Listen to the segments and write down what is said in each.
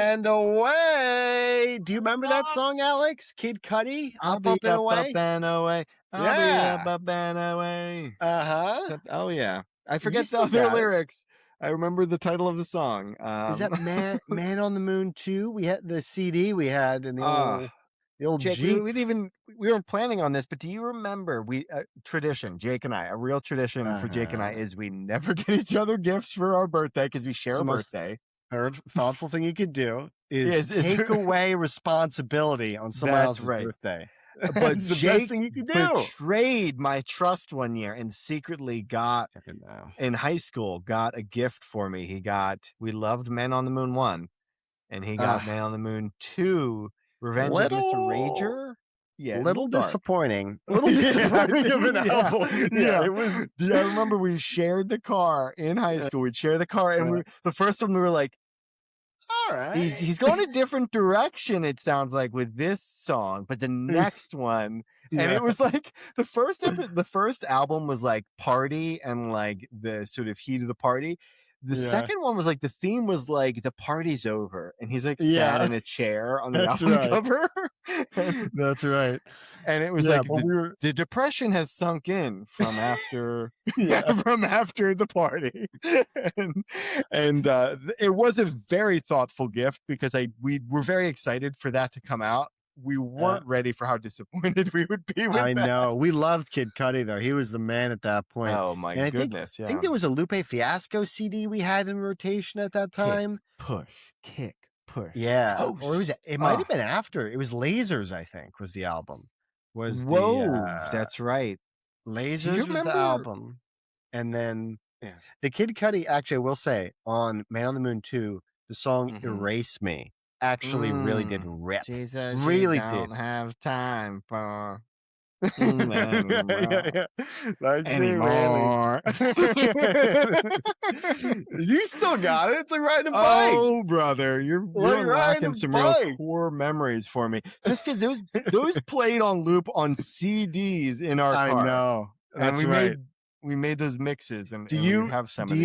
and away. Do you remember that song, Alex? Kid Cudi? I'll be up and away. I'll be up and away. Oh yeah. I forget the other lyrics. I remember the title of the song. Is that Man on the Moon 2? We had the CD we had in the old Jake, Jeep. we weren't planning on this, but do you remember tradition, Jake and I, a real tradition for Jake and I is we never get each other gifts for our birthday because we share a birthday. Third thoughtful thing you could do is take away responsibility on someone else's birthday. But the Jake best thing you could do. Betrayed my trust one year and secretly got in high school got a gift for me. We loved Man on the Moon 1, and he got Man on the Moon 2, Revenge of Mr. Rager. Yeah, little disappointing. Little disappointing of an album. It was. I remember we shared the car in high school. We'd share the car, and the first one we were like, all right, he's going a different direction, it sounds like, with this song, but the next one, and it was like the first album was like party and like the sort of heat of the party. The second one was like the theme was like the party's over, and he's like sat in a chair on the album cover. That's right. And it was like the depression has sunk in from after from after the party, and it was a very thoughtful gift because we were very excited for that to come out. We weren't ready for how disappointed we would be with that. Know. We loved Kid Cudi, though. He was the man at that point. Oh, my goodness. I think there was a Lupe Fiasco CD we had in rotation at that time. Kick, push. Yeah. Post. Or it might have been after. It was Lasers, I think, was the album. That's right. Lasers was the album. And then the Kid Cudi, actually, I will say, on Man on the Moon 2, the song Erase Me actually really did rip. Jesus, really don't have time for anymore. You still got it. It's like riding a bike. Oh, brother, you're unlocking some real core memories for me. Just because those played on loop on CDs in our car. I know. That's right. We made those mixes, and do you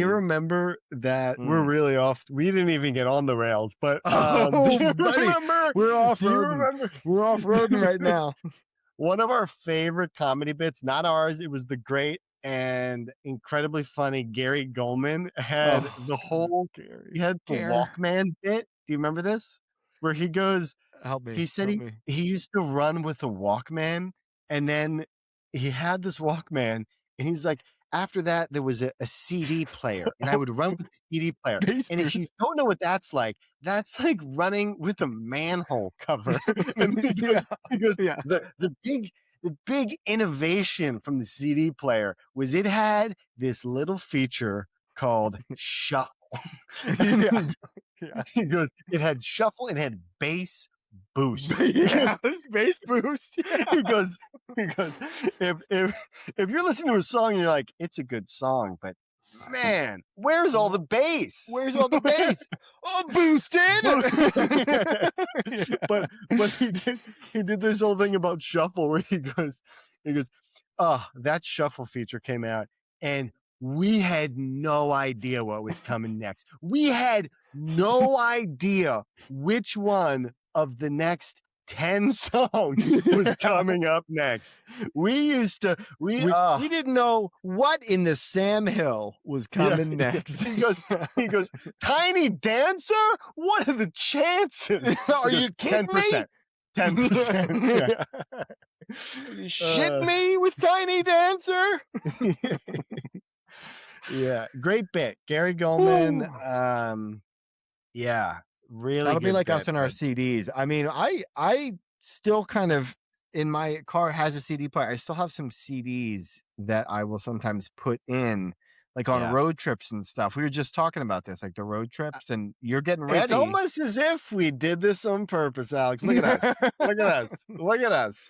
remember that we're really off? We didn't even get on the rails, but remember we're off roading. We're off roading right now. One of our favorite comedy bits, not ours, it was the great and incredibly funny Gary Goldman had the Walkman bit. Do you remember this? Where he goes, help me. He said he used to run with a Walkman, and then he had this Walkman. And he's like, after that, there was a CD player, and I would run with the CD player. And if you don't know what that's like running with a manhole cover. And he goes, the big innovation from the CD player was it had this little feature called shuffle. He goes, it had shuffle, it had bass boost. Bass boost. He goes, if you're listening to a song and you're like, it's a good song, but man, where's all the bass? Where's all the bass? Oh, boosted. But he did this whole thing about shuffle where he goes, that shuffle feature came out, and we had no idea what was coming next. We had no idea which one of the next 10 songs was coming up next. We didn't know what in the Sam Hill was coming next. He goes, Tiny Dancer? What are the chances? Are you kidding 10%. 10%. You shit me with Tiny Dancer? Yeah, great bit. Gary Goldman. Really, that'll be like us in our CDs. I mean, I still kind of in my car has a CD player. I still have some CDs that I will sometimes put in, like on road trips and stuff. We were just talking about this, like the road trips, and you're getting ready. It's almost as if we did this on purpose, Alex. Look at us. Look at us. Look at us.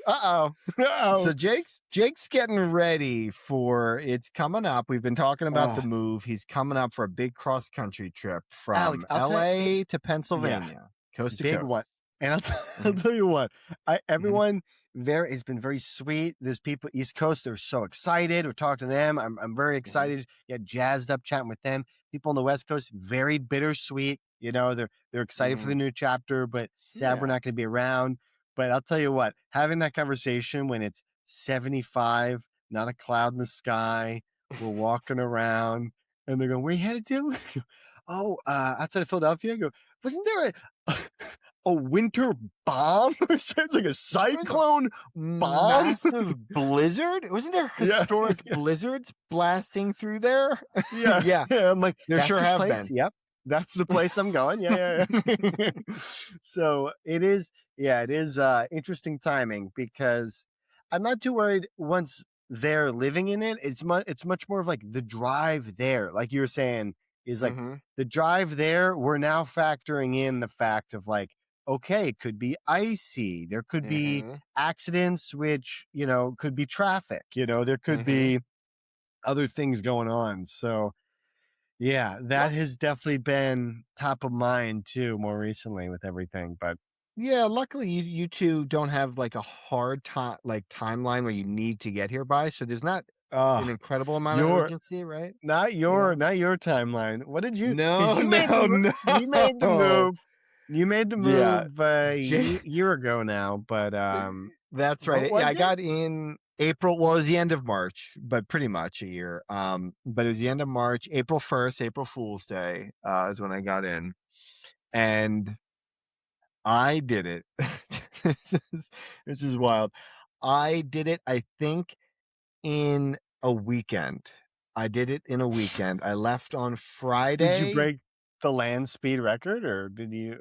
So Jake's getting ready for it's coming up. We've been talking about the move. He's coming up for a big cross country trip from LA to Pennsylvania, coast to coast. One. And I'll tell you what, everyone there has been very sweet. There's people East Coast, they're so excited. We're talking to them. I'm very excited. Jazzed up chatting with them. People on the West Coast, very bittersweet. You know, they're excited for the Mhm. new chapter, but sad we're Yeah. not going to be around. But I'll tell you what, having that conversation when it's 75, not a cloud in the sky, we're walking around, and they're going, "Where you headed to?" "Oh, outside of Philadelphia." I go, "Wasn't there a a winter bomb or something, like a There was a cyclone bomb?" massive blizzard? Wasn't there Yeah, historic yeah, blizzards blasting through there? yeah, Yeah, yeah. I'm like, there "That's sure this have place? been. Yep, that's the place I'm going. Yeah, yeah, yeah." So it is, yeah, it is interesting timing because I'm not too worried once they're living in it. It's much more of like the drive there, like you were saying, is like Mhm, the drive there. We're now factoring in the fact of like, okay, it could be icy. There could be mhm, accidents, which, could be traffic. There could mhm. be other things going on. So yeah, that Luck has definitely been top of mind too more recently with everything. But Yeah, luckily you 2 don't have, like, a hard time like, timeline where you need to get here by, so there's not oh, an incredible amount of your urgency, right? not You your know? not your timeline. What did you? Because No, you made the no, you made the no. move. You made the Yeah. move Ja year ago now. But That's what right. Yeah, was I it? got in April. Well, it was the end of March, but pretty much a year. But it was the end of March, April 1st, April Fool's Day, is when I got in. And I did it. this this is wild. I did it, I think, in a weekend. I did it in a weekend. I left on Did you Friday. break the land speed record, or did you?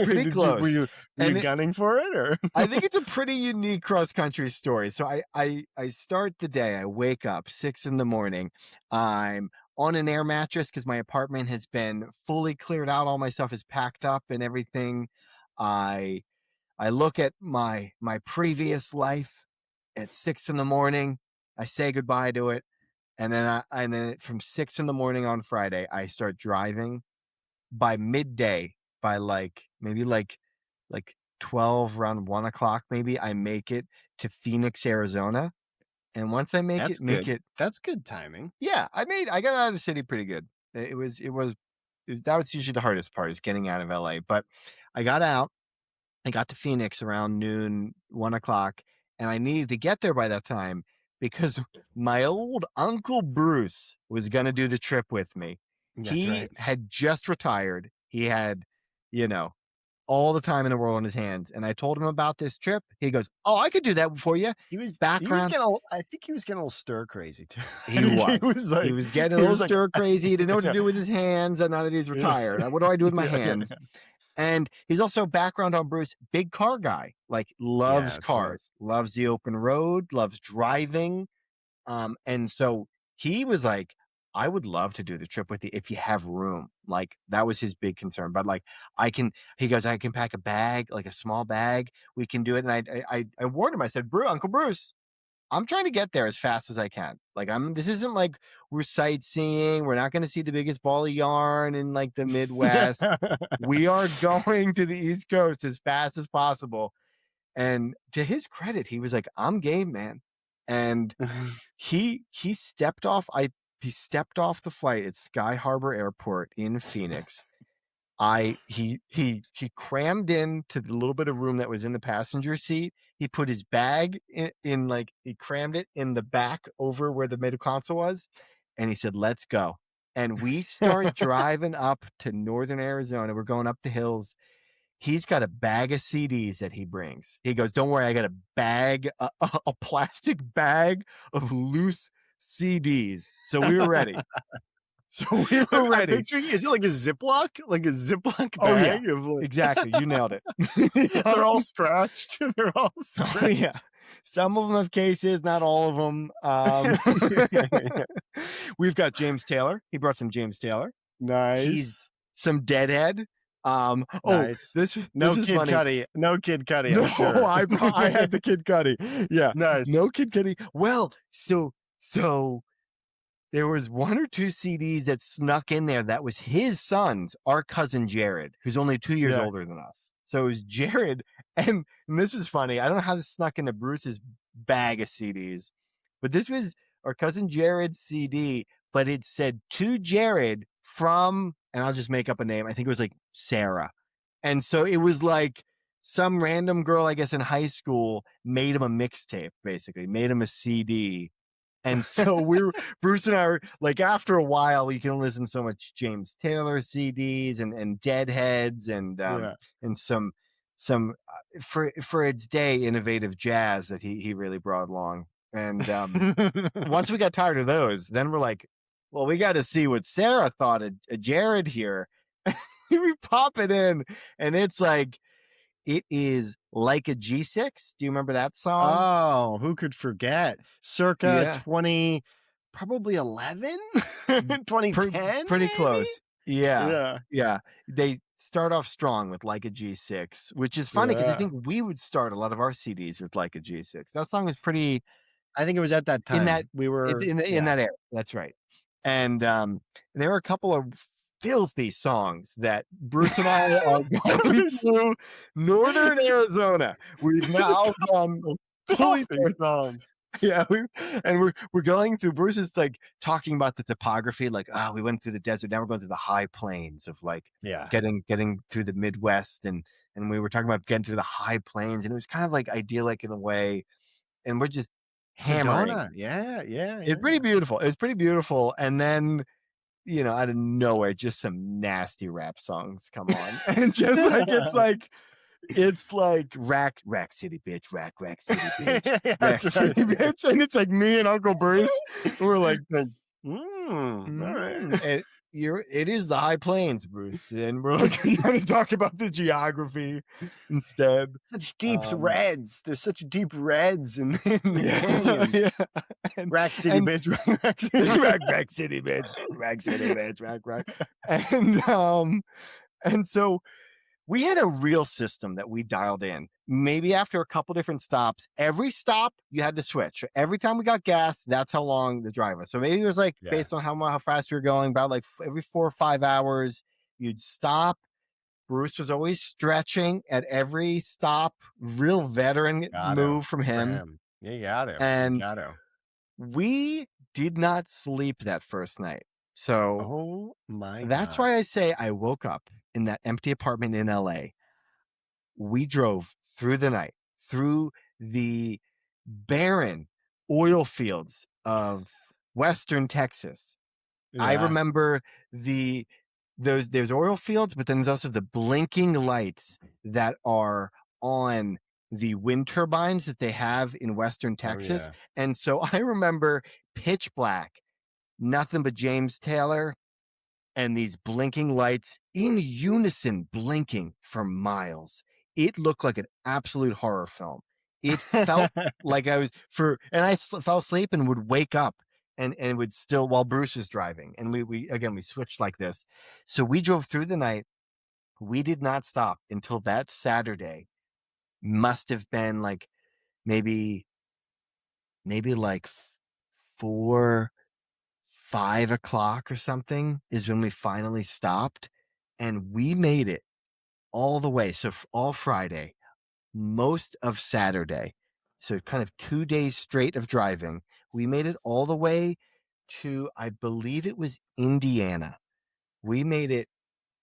Pretty did you? Were close. you were you And gunning for it, or? I think it's a pretty unique cross country story. So I start the day. I wake up 6 in the morning. I'm on an air mattress because my apartment has been fully cleared out. All my stuff is packed up and everything. I I look at my previous life at 6 in the morning. I say goodbye to it, and then from 6 in the morning on Friday, I start driving. By midday, by maybe like 12, around 1 o'clock, maybe I make it to Phoenix, Arizona. And once I make That's it, make good. it, That's good timing. yeah, I got out of the city pretty good. That was usually the hardest part is getting out of LA. But I got out, I got to Phoenix around noon, 1 o'clock, and I needed to get there by that time because my old Uncle Bruce was going to do the trip with me. That's He right. had just retired. He had, you know, all the time in the world on his hands. And I told him about this trip. He goes, "Oh, I could do that for you." He was Background. getting. I think he was getting a little stir crazy too. I He think he was. was He like, was getting a he little was like, stir crazy. He didn't know what to yeah, do with his hands. And now that he's yeah, retired, what do I do with my yeah, yeah, hands? And he's also background on Bruce, big car guy, like yeah. loves That's right. cars, loves the open road, loves driving. And so he was like, "I would love to do the trip with you if you have room." Like that was his big concern. But like he goes, "I can pack a bag, like a small bag. We can do it." And I warned him. I said, Uncle Bruce, I'm trying to get there as fast as I can. Like this isn't like we're sightseeing. We're not going to see the biggest ball of yarn in like the Midwest. We are going to the East Coast as fast as possible. And to his credit, he was like, "I'm game, man." And he stepped off. He stepped off the flight at Sky Harbor Airport in Phoenix. He crammed into the little bit of room that was in the passenger seat. He put his bag in like he crammed it in the back over where the middle console was, and he said, "Let's go." And we start driving up to northern Arizona. We're going up the hills. He's got a bag of CDs that he brings. He goes, "Don't worry, I got a bag, a plastic bag of loose CDs." So we were ready. So we were I'm ready. picturing. Is it like a Ziploc, Oh yeah, bag of like? exactly. You nailed it. They're Yep. all scratched. They're all Oh yeah. scratched. Some of them have cases, not all of them. We've got James Taylor. He brought some James Taylor. He's Nice, some Deadhead. Oh, nice. this No is Kid funny. Cudi. No Kid Cudi. No, I'm sure. I had the Kid Cudi. Yeah, Nice. no Kid Cudi. Well, so there was one or two CDs that snuck in there that was his son's, our cousin Jared, who's only 2 years Yeah. older than us. So it was Jared, and this is funny. I don't know how this snuck into Bruce's bag of CDs, but this was our cousin Jared's CD, but it said to Jared from and I'll just make up a name. I think it was like Sarah. And so it was like some random girl, I guess, in high school made him a mixtape, basically, made him a CD. And so Bruce and I were like, after a while, you can listen to so much James Taylor CDs and Deadheads and some for its day innovative jazz that he really brought along. And once we got tired of those, then we're like, well, we got to see what Sarah thought of Jared here. We pop it in, and it's like, it is like a G6. Do you remember that song? Oh, who could forget? Circa Yeah. 20, probably 11, 2010, pretty maybe? close. Yeah. Yeah. They start off strong with Like a G6, which is funny because I think we would start a lot of our CDs with Like a G6. That song is pretty I think it was at that time. in that we were in that era. That's right. And there are a couple of filthy songs that Bruce and I are going through northern Arizona. We've now gone filthy songs. Yeah, we're going through. Bruce is like talking about the topography, like, oh, we went through the desert, now we're going through the high plains of like getting through the Midwest, and we were talking about getting through the high plains, and it was kind of like idyllic in a way, and we're just hammering. Sedona. Yeah. It's pretty beautiful. It was pretty beautiful, and then, you know, out of nowhere, just some nasty rap songs come on, and just like it's like rack city bitch, rack city bitch, rack city bitch, and it's like me and Uncle Bruce. We're like, all right. It is the high plains, Bruce, and we're like trying to talk about the geography instead. Such deep reds. There's such deep reds in the canyon. And, rack city bitch, rack city, rack city bitch, rack city bitch, rack. And so we had a real system that we dialed in. Maybe after a couple different stops, every stop you had to switch. Every time we got gas, that's how long the drive was. So maybe it was like based on how fast we were going, about like every 4 or 5 hours, you'd stop. Bruce was always stretching at every stop. Real veteran move from him. Yeah, you got to. And we did not sleep that first night. So oh my that's why I say I woke up in that empty apartment in LA. We drove through the night, through the barren oil fields of Western Texas. I remember there's oil fields, but then there's also the blinking lights that are on the wind turbines that they have in Western Texas. And so I remember pitch black, nothing but James Taylor, and these blinking lights in unison blinking for miles. It looked like an absolute horror film. It felt like I fell asleep and would wake up and would still, while Bruce was driving. And we switched like this. So we drove through the night. We did not stop until that Saturday. Must have been like maybe like 4, 5 o'clock or something is when we finally stopped, and we made it all the way. So all Friday, most of Saturday, so kind of 2 days straight of driving, we made it all the way to, I believe it was Indiana. We made it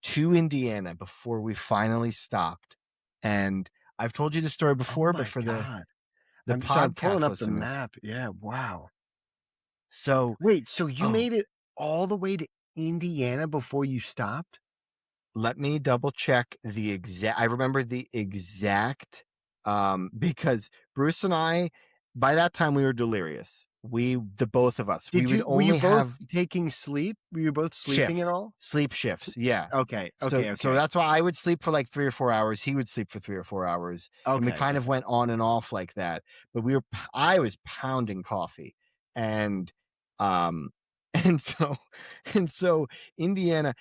to Indiana before we finally stopped. And I've told you the story before, but for the podcast pulling up listeners, the map. Yeah, wow. So wait, so you made it all the way to Indiana before you stopped? Let me double check the exact. I remember the exact because Bruce and I, by that time, we were delirious. The both of us. Were you both taking sleep? Were you both sleeping shifts, at all? Sleep shifts. Yeah. Okay. So that's why I would sleep for like 3 or 4 hours. He would sleep for 3 or 4 hours. And we kind of went on and off like that. But I was pounding coffee, and so Indiana,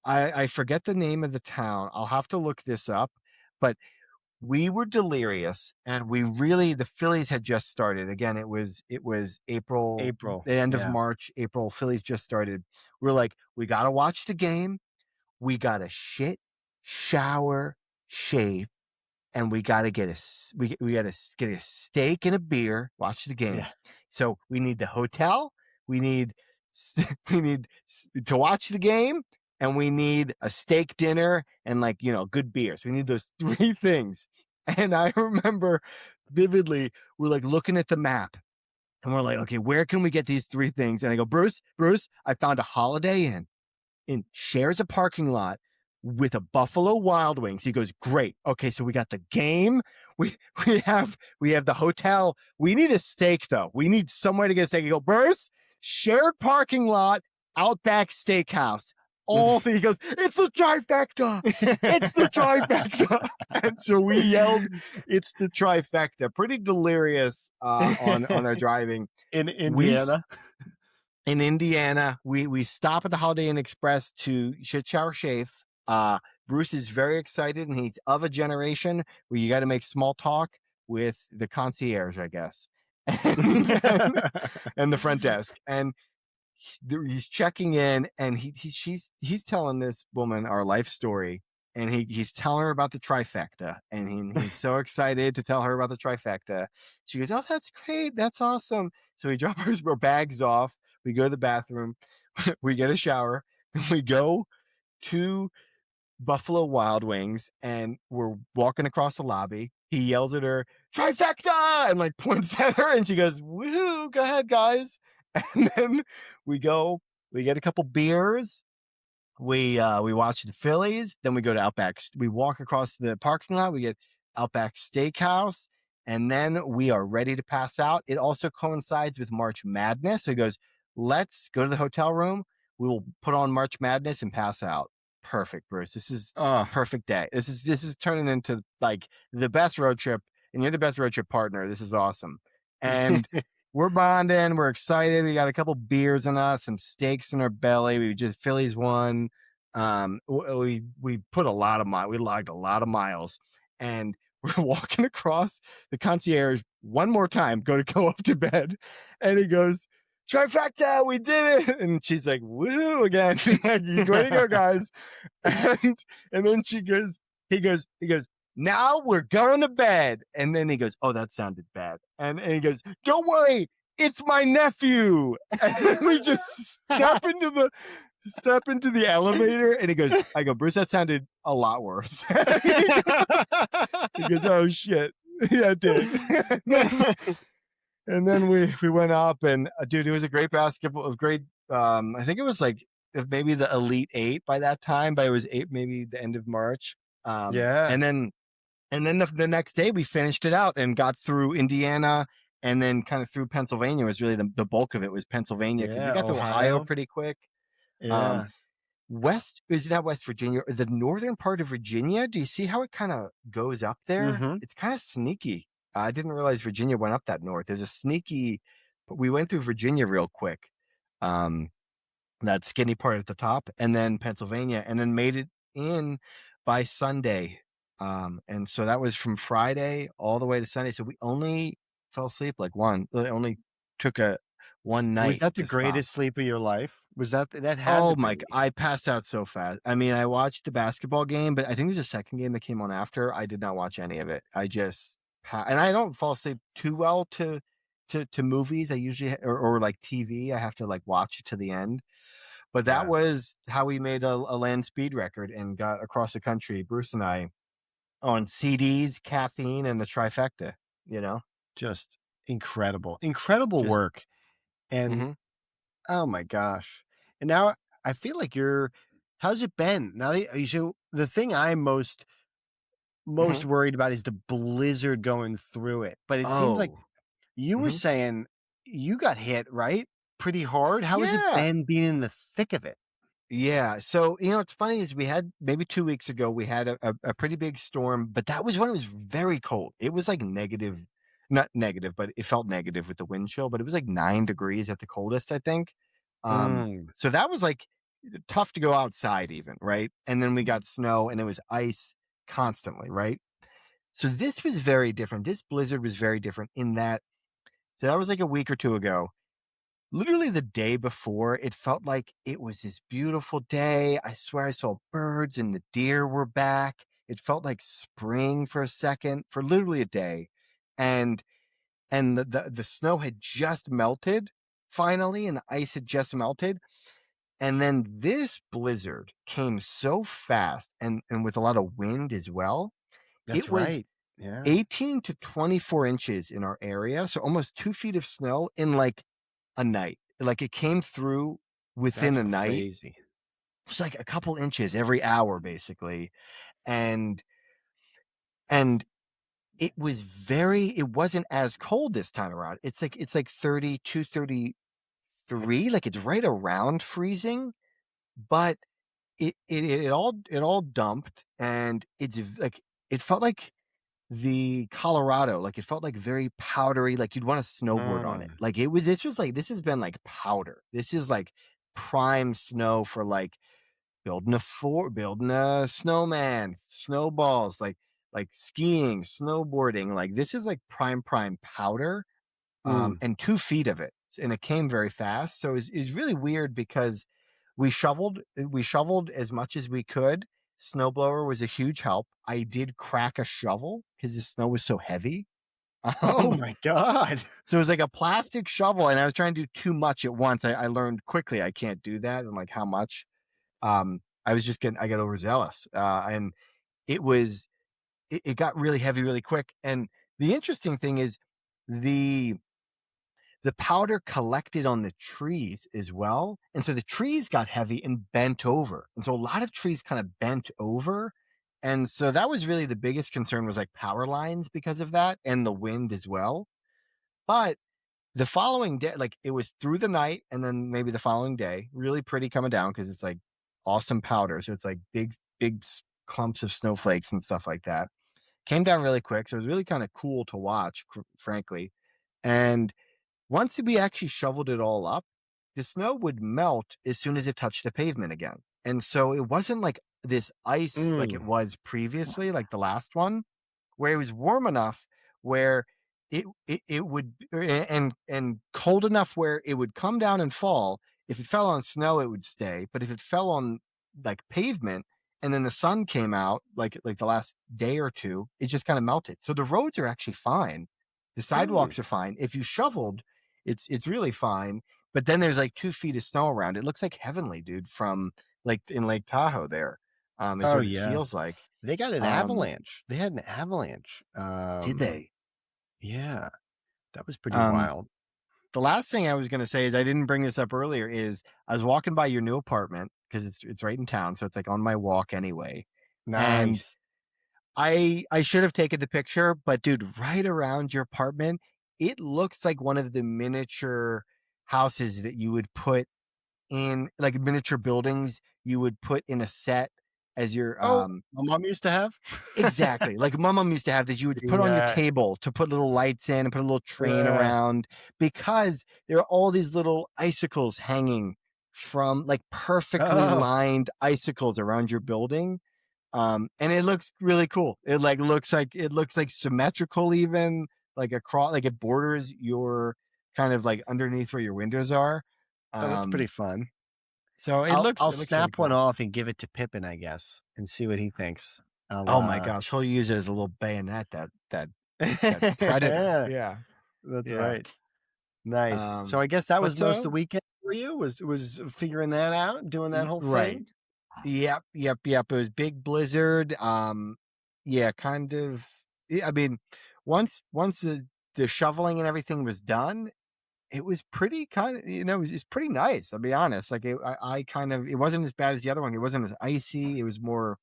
I forget the name of the town. I'll have to look this up, but we were delirious, and the Phillies had just started. Again, it was April, the end of March, April. Phillies just started. We're like, we got to watch the game. We got to shit, shower, shave, and we got to get a steak and a beer, watch the game. Yeah. So we need the hotel. We need to watch the game. and we need a steak dinner and like, good beers. We need those 3 things. And I remember vividly, we're like looking at the map and we're like, okay, where can we get these 3 things? And I go, Bruce, I found a Holiday Inn shares a parking lot with a Buffalo Wild Wings. He goes, great. Okay, so we got the game. We have the hotel. We need a steak though. We need somewhere to get a steak. You go, Bruce, shared parking lot, Outback Steakhouse. He goes, it's the trifecta. It's the trifecta. And so we yelled, it's the trifecta. Pretty delirious on our driving. In Indiana. In Indiana, we stop at the Holiday Inn Express to shit shower shave. Bruce is very excited, and he's of a generation where you got to make small talk with the concierge, I guess, and the front desk. And he's checking in, and he's telling this woman our life story, and he's telling her about the trifecta, and he's so excited to tell her about the trifecta. She goes, "Oh, that's great, that's awesome." So we drop our bags off. We go to the bathroom, we get a shower, and we go to Buffalo Wild Wings, and we're walking across the lobby. He yells at her, "Trifecta!" and like points at her, and she goes, "Woohoo, go ahead, guys." And then we get a couple beers. We watch the Phillies. Then we go to Outback. We walk across the parking lot. We get Outback Steakhouse, and then we are ready to pass out. It also coincides with March Madness. So he goes, let's go to the hotel room. We will put on March Madness and pass out. Perfect, Bruce. This is a perfect day. This is turning into like the best road trip, and you're the best road trip partner. This is awesome. And we're bonding. We're excited. We got a couple beers in us, some steaks in our belly. We just Phillies won. We put a lot of miles. We logged a lot of miles, and we're walking across the concierge one more time. Go up to bed, and he goes, "Trifecta, we did it!" And she's like, "Woo!" again. Way to go, guys! And then he goes, "Now we're going to bed." And then he goes, "Oh, that sounded bad." And he goes, "Don't worry, it's my nephew." And then we just step into the elevator, and I go, "Bruce, that sounded a lot worse." He goes, "Oh shit, yeah, it did." And then we went up, and dude, it was a great basketball. It was great. I think it was like maybe the Elite Eight by that time, but it was maybe the end of March. Yeah. And then the next day we finished it out and got through Indiana, and then kind of through Pennsylvania. Was really the bulk of it was Pennsylvania, because we got to Ohio pretty quick. Yeah. Is that West Virginia? The northern part of Virginia? Do you see how it kind of goes up there? Mhm. It's kind of sneaky. I didn't realize Virginia went up that north. There's a sneaky, but we went through Virginia real quick. That skinny part at the top, and then Pennsylvania, and then made it in by Sunday. And so that was from Friday all the way to Sunday. So we only fell asleep like only took one night. Was that the to greatest stop. sleep of your life? Was that had Oh to my! be. I passed out so fast. I mean, I watched the basketball game, but I think there's a second game that came on after. I did not watch any of it. I just and I don't fall asleep too well to movies. I usually or like TV. I have to like watch it to the end. But that was how we made a land speed record and got across the country, Bruce and I, on CDs, caffeine, and the trifecta. Just incredible work. And oh my gosh. And now I feel like how's it been? Now the thing I'm most worried about is the blizzard going through it. But it seems like you were saying you got hit, right? Pretty hard. How has it been being in the thick of it? Yeah. So, what's funny is we had maybe 2 weeks ago, we had a pretty big storm, but that was when it was very cold. It was like negative, not negative, but it felt negative with the wind chill, but it was like 9 degrees at the coldest, I think. So that was like tough to go outside even, right? And then we got snow, and it was ice constantly, right? So this was very different. This blizzard was very different in that, so that was like a week or two ago. Literally the day before, it felt like it was this beautiful day. I swear I saw birds and the deer were back. It felt like spring for a second, for literally a day. And the snow had just melted finally, and the ice had just melted. And then this blizzard came so fast and with a lot of wind as well. That's It was right. Yeah. 18 to 24 inches in our area. So almost 2 feet of snow in like a night. Like it came through within That's a night. crazy. It was like a couple inches every hour, basically. And and it wasn't as cold this time around. It's like 32, 33, like it's right around freezing, but it all dumped, and it's like it felt like the Colorado, like it felt like very powdery, like you'd want to snowboard on it. Mm. Like this has been like powder. This is like prime snow for like building a snowman, snowballs, like skiing, snowboarding. Like this is like prime powder, Mm. and 2 feet of it, and it came very fast. So it's really weird because we shoveled as much as we could. Snowblower was a huge help. I did crack a shovel because the snow was so heavy. Oh Um, my God. so it was like a plastic shovel, and I was trying to do too much at once. I learned quickly I can't do that, and like how much. I got overzealous, and it was it got really heavy really quick. And the interesting thing is the the powder collected on the trees as well. And so the trees got heavy and bent over. And so a lot of trees kind of bent over. And so that was really the biggest concern, was like power lines because of that, and the wind as well. But the following day, like it was through the night, and then maybe the following day, really pretty coming down because it's like awesome powder. So it's like big clumps of snowflakes and stuff like that. Came down really quick. So it was really kind of cool to watch, frankly. And once we actually shoveled it all up, the snow would melt as soon as it touched the pavement again. And so it wasn't like this ice like it Mm. was previously, like the last one, where it was warm enough where it would, and cold enough where it would come down and fall. If it fell on snow, it would stay. But if it fell on like pavement and then the sun came out like the last day or two, it just kind of melted. So the roads are actually fine. The Mm. sidewalks are fine. If you shoveled, it's really fine. But then there's like 2 feet of snow around. It looks like heavenly, dude, from like in Lake Tahoe there. Is Oh what it yeah. feels like. They got an Um, avalanche. They had an avalanche. did they? Yeah, that was pretty Um, wild. the last thing I was going to say is, I didn't bring this up earlier, is I was walking by your new apartment because it's right in town, so it's like on my walk anyway. And Nice. I should have taken the picture, but dude, right around your apartment, it looks like one of the miniature houses that you would put in, like miniature buildings you would put in a set as your Oh, my mom used to have? exactly, like my mom used to have, that you would put on your Yeah. table to put little lights in and put a little train Yeah. around, because there are all these little icicles hanging from, like perfectly Oh, lined icicles around your building. And it looks really cool. It looks like symmetrical, even like across, like it borders your kind of like underneath where your windows are. oh, that's pretty Um, fun. so it I'll looks I'll it looks really snap one cool. off and give it to Pippin, I guess, and see what he thinks. I'll, Oh my gosh, he'll use it as a little bayonet. That predator. Yeah, Yeah, that's yeah. right. Nice. So Um, I guess that but was most of the so weekend for you, was figuring that out, doing that whole right. thing? Yep. It was big blizzard. Yeah, kind of. I mean, once the shoveling and everything was done, it was pretty kind of, it's pretty nice. I'll be honest. Like I kind of, it wasn't as bad as the other one. It wasn't as icy. It was more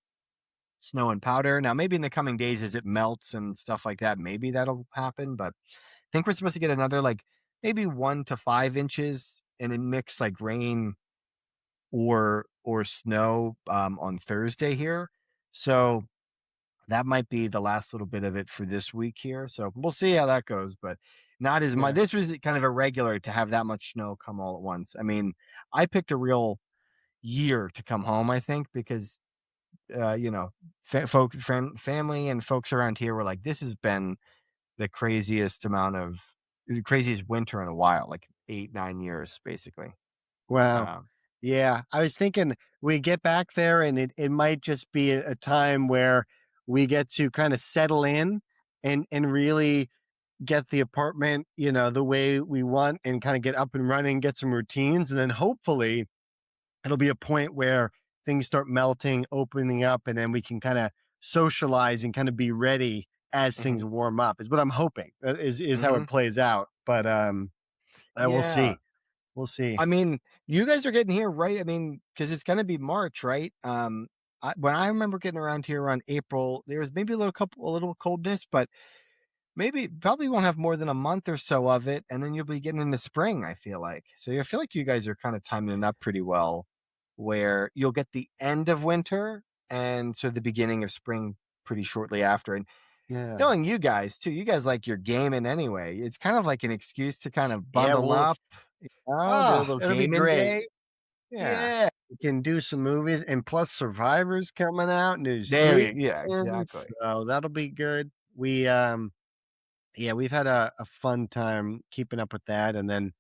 snow and powder. Now, maybe in the coming days, as it melts and stuff like that, maybe that'll happen. But I think we're supposed to get another like maybe 1 to 5 inches, and it mix like rain or snow on Thursday here. So that might be the last little bit of it for this week here. So we'll see how that goes, but not as much. Yeah. This was kind of irregular to have that much snow come all at once. I mean, I picked a real year to come home, I think, because family and folks around here were like, this has been the craziest winter in a while, like 8, 9 years, basically. Wow. Um, Yeah, I was thinking we get back there and it might just be a time where we get to kind of settle in and really get the apartment, the way we want, and kind of get up and running, get some routines, and then hopefully it'll be a point where things start melting, opening up, and then we can kind of socialize and kind of be ready as things Mhm. warm up. Is what I'm hoping. Is how Mhm. it plays out. But we'll Yeah. see. We'll see. I mean, you guys are getting here, right? I mean, because it's gonna be March, right? When I remember getting around here around April, there was maybe a little coldness, but maybe probably won't have more than a month or so of it, and then you'll be getting into spring, I feel like. So I feel like you guys are kind of timing it up pretty well, where you'll get the end of winter and so the beginning of spring pretty shortly after. And Yeah. knowing you guys too, you guys like your gaming anyway. It's kind of like an excuse to kind of Yeah. bundle up, do a little It'll be gaming great. day. Yeah. Yeah, we can do some movies, and plus Survivor's coming out, new Yeah, seasons, exactly. so that'll be good. Yeah, we've had a fun time keeping up with that, and then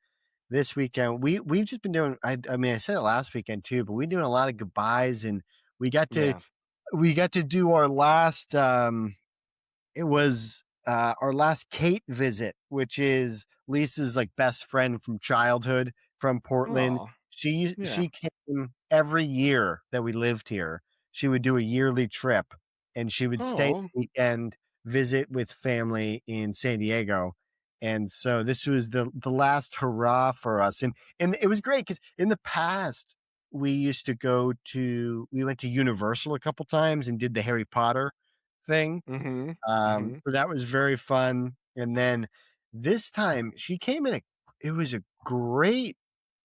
this weekend, we've just been doing I mean, I said it last weekend too, but we're doing a lot of goodbyes, and we got to Yeah. we got to do our last, it was, our last Kate visit, which is Lisa's, like, best friend from childhood from Portland. Oh, yeah. She came every year that we lived here. She would do a yearly trip, and she would stay Oh. the weekend, visit with family in San Diego, and so this was the last hurrah for us, and it was great because in the past, we went to Universal a couple times and did the Harry Potter thing. Mhm. Mhm. So that was very fun, and then this time she came in a it was a great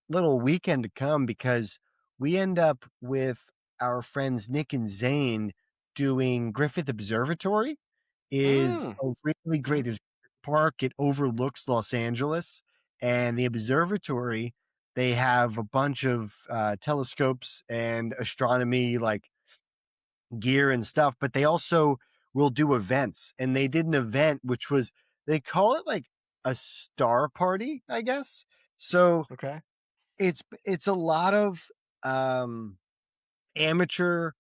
little weekend to come because we end up with our friends Nick and Zane doing Griffith Observatory is Mm. a really great Mhm. there's a park, it overlooks Los Angeles, and the observatory, they have a bunch of, telescopes and astronomy, like, gear and stuff, but they also will do events. And they did an event which was they call it like a star party, I guess. So Okay. it's a lot of um amateur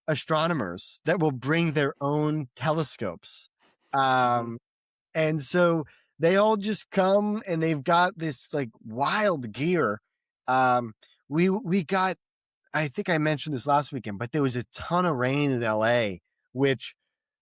astronomers that will bring their own telescopes. Mhm. Um and so they all just come and they've got this like wild gear. Um we got I think I mentioned this last weekend, but there was a ton of rain in LA, which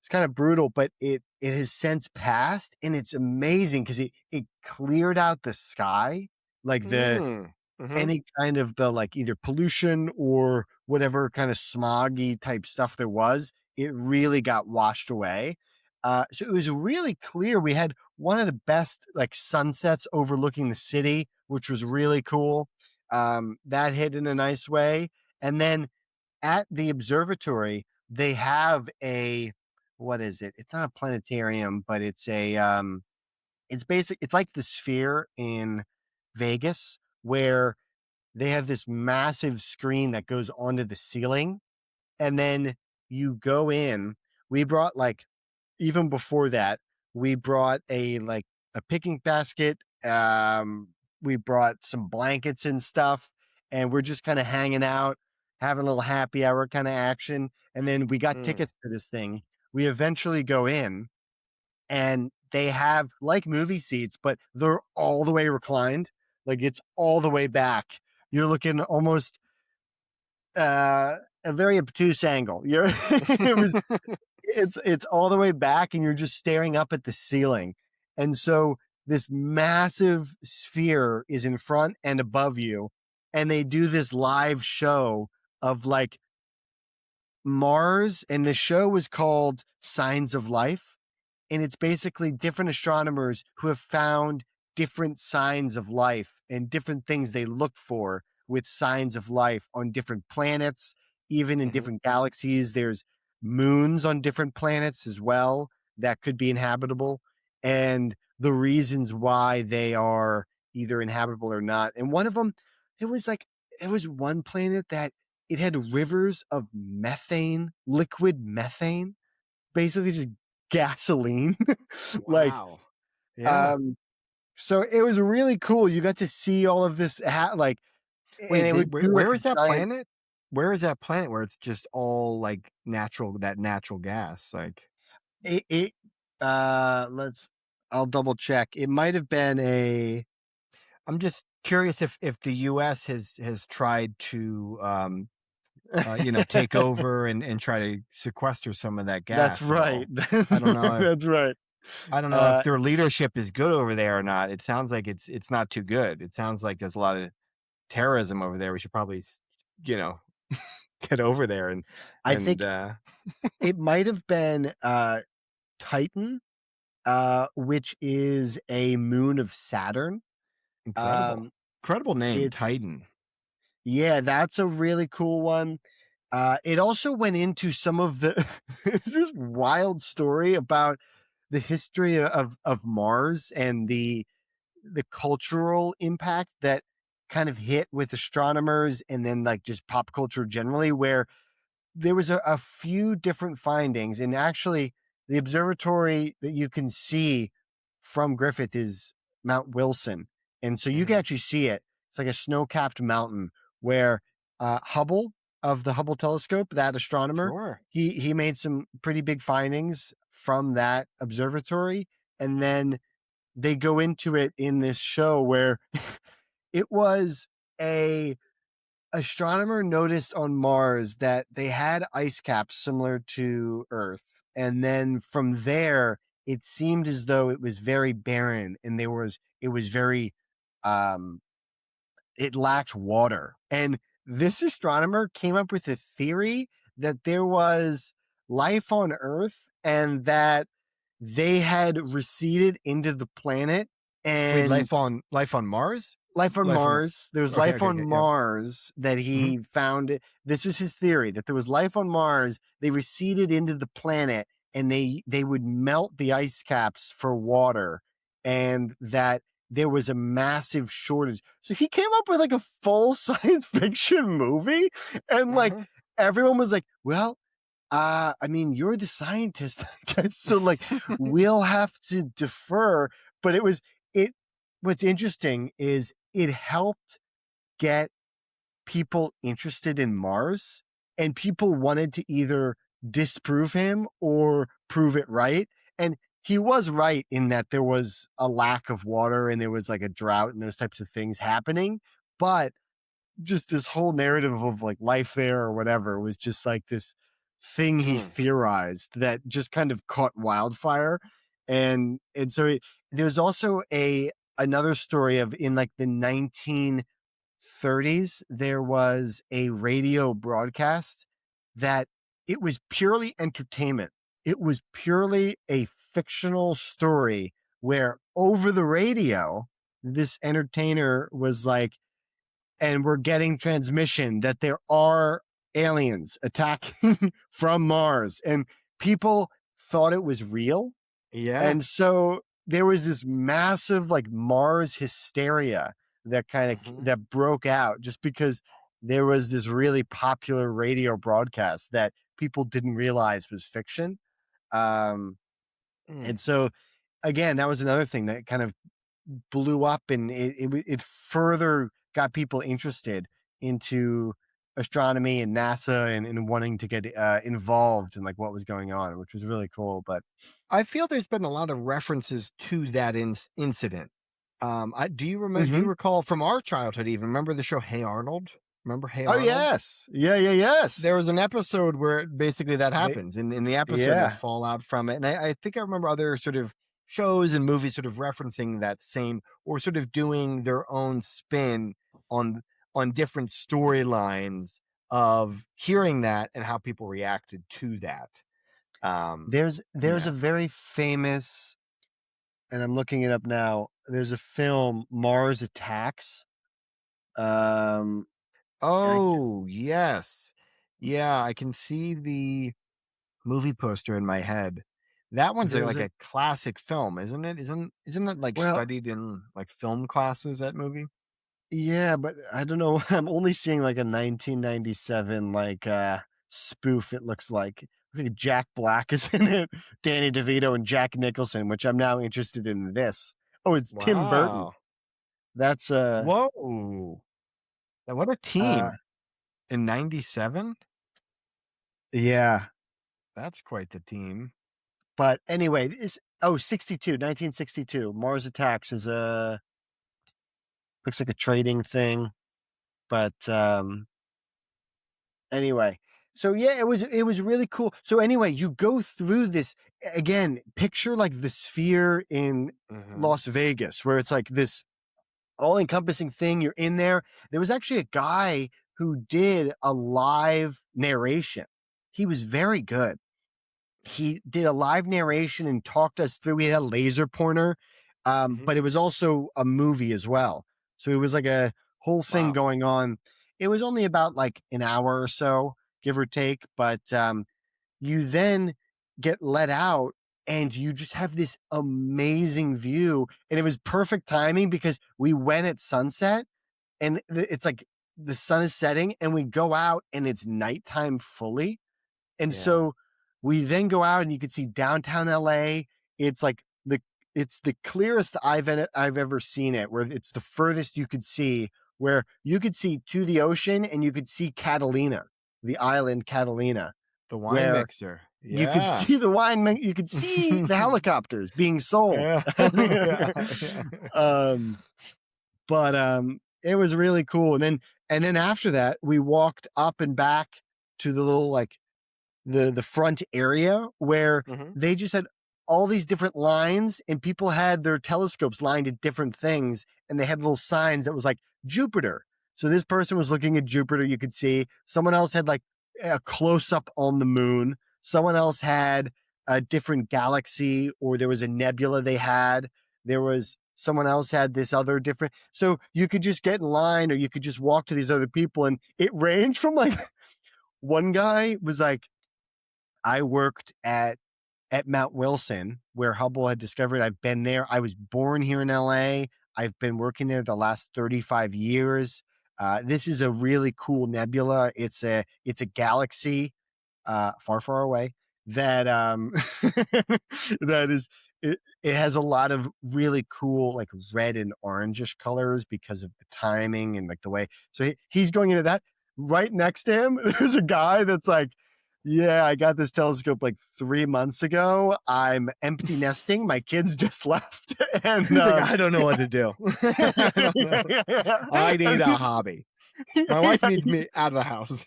is kind of brutal, but it has since passed, and it's amazing because it cleared out the sky, like the Mm. Mhm. any kind of the like either pollution or whatever kind of smoggy type stuff there was, it really got washed away. So it was really clear. We had one of the best like sunsets overlooking the city, which was really cool. That hit in a nice way. And then at the observatory, they have a what is it? It's not a planetarium, but it's basic. It's like the Sphere in Vegas, where they have this massive screen that goes onto the ceiling, and then you go in. We brought like even before that, we brought a picnic basket. We brought some blankets and stuff, and we're just kind of hanging out, having a little happy hour kind of action. And then we got Mm. tickets to this thing. We eventually go in, and they have like movie seats, but they're all the way reclined. Like it's all the way back. You're looking almost a very obtuse angle. You're it was it's all the way back and you're just staring up at the ceiling. And so this massive sphere is in front and above you, and they do this live show of like Mars, and the show was called Signs of Life, and it's basically different astronomers who have found different signs of life and different things they look for with signs of life on different planets, even in Mhm. different galaxies. There's moons on different planets as well that could be inhabitable, and the reasons why they are either inhabitable or not. And one of them, it was like, it was one planet that it had rivers of methane, liquid methane, basically just gasoline. Like, Wow. Yeah. um, so it was really cool. You got to see all of this like, and Wait, it would do like where a is that giant planet? Where is that planet where it's just all like natural gas? Like, it let's I'll double check. It might have been a I'm just curious if the U.S. has tried to take over and try to sequester some of that That's gas at right. all. I don't know if That's right. I don't know if Uh, their leadership is good over there or not. It sounds like it's not too good. It sounds like there's a lot of terrorism over there. We should probably, you know, get over there I and think it might have been Titan, which is a moon of Saturn. incredible, Um, incredible name, it's Titan. Yeah, that's a really cool one. It also went into some of the it's this wild story about the history of Mars and the cultural impact that kind of hit with astronomers and then like just pop culture generally, where there was a few different findings, and actually the observatory that you can see from Griffith is Mount Wilson, and so you can Mhm. actually see it. It's like a snow-capped mountain where Hubble of the Hubble telescope, that astronomer, Sure. he made some pretty big findings from that observatory, and then they go into it in this show where it was a astronomer noticed on Mars that they had ice caps similar to Earth. And then from there, it seemed as though it was very barren and it was very um it lacked water. And this astronomer came up with a theory that there was life on Earth and that they had receded into the planet Wait, and life on Mars? life on Life on Mars. There was Okay, life okay, on okay, yep. Mars that Mhm. he found. This was his theory that there was life on Mars. They receded into the planet and they would melt the ice caps for water, and that there was a massive shortage. So he came up with like a full science fiction movie, and like Mhm. everyone was like, "Well, I mean, you're the scientist, I guess. So like we'll have to defer." But it what's interesting is it helped get people interested in Mars, and people wanted to either disprove him or prove it right. And he was right in that there was a lack of water and there was like a drought and those types of things happening. But just this whole narrative of like life there or whatever was just like this thing he Mm. theorized that just kind of caught wildfire. And so there's also a another story of in like the 1930s there was a radio broadcast that it was purely entertainment. It was purely a fictional story where over the radio this entertainer was like, and we're getting transmission that there are aliens attacking from Mars, and people thought it was real. Yeah. And so there was this massive like Mars hysteria that kind of Mhm. that broke out just because there was this really popular radio broadcast that people didn't realize was fiction. Um, Mm. and so again, that was another thing that kind of blew up, and it further got people interested into astronomy and NASA and wanting to get involved in like what was going on, which was really cool. But I feel there's been a lot of references to that incident. Do you Mhm. recall from our childhood even, remember the show Hey Arnold? Remember Hey Oh Arnold? yes, yeah, There yes. was an episode where basically that They happens, and in the episode there's Yeah, fallout from it, and I think I remember other sort of shows and movies sort of referencing that same or sort of doing their own spin on on different storylines of hearing that and how people reacted to that. Um, there's a yeah. very famous, and I'm looking it up now. There's a film, Mars Attacks. Um, I, Oh, yes. Yeah, I can see the movie poster in my head. That one's there's like a a classic film, isn't it? Isn't it like well, studied in like film classes, that movie? Yeah, but I don't know. I'm only seeing like a 1997 like spoof. It looks like I think Jack Black is in it, Danny DeVito and Jack Nicholson, which I'm now interested in this. Oh, it's Tim Burton. Wow. That's Whoa. Now, what a uh team in 97. yeah. That's quite the team. But anyway, this 62, 1962. Mars Attacks is a Looks like a trading thing, but anyway. So yeah, it was really cool. So anyway, you go through this again. Picture like the sphere in Mm-hmm. Las Vegas, where it's like this all-encompassing thing. You're in there. There was actually a guy who did a live narration. He was very good. He did a live narration and talked us through. He had a laser pointer, Mm-hmm. but it was also a movie as well. So it was like a whole thing Wow. going on. It was only about like an hour or so, give or take. But you then get let out and you just have this amazing view. And it was perfect timing because we went at sunset and it's like the sun is setting and we go out and it's nighttime fully. And Yeah. so we then go out and you can see downtown LA. It's like it's the clearest I've ever seen it, where it's the furthest you could see, where you could see to the ocean and you could see Catalina, the island Catalina, The wine where mixer. you could Yeah. see the wine, you could see the helicopters being sold. Yeah. Yeah. Yeah. um, but it was really cool. And then after that, we walked up and back to the little like the front area where Mm-hmm. they just had all these different lines and people had their telescopes lined at different things and they had little signs that was like Jupiter. So this person was looking at Jupiter, you could see. Someone else had like a close up on the moon. Someone else had a different galaxy, or there was a nebula they had. There was someone else had this other different. So you could just get in line or you could just walk to these other people, and it ranged from like one guy was like, I worked at Mount Wilson, where Hubble had discovered. I've been there. I was born here in LA. I've been working there the last 35 years. This is a really cool nebula. It's a galaxy far, far away that that is it has a lot of really cool like red and orangish colors because of the timing and like the way. So he's going into that. Right next to him, there's a guy that's like, yeah, I got this telescope like 3 months ago. I'm empty nesting. My kids just left. And He's like, I don't know what to do. I don't know. I need a hobby. My wife needs me out of the house.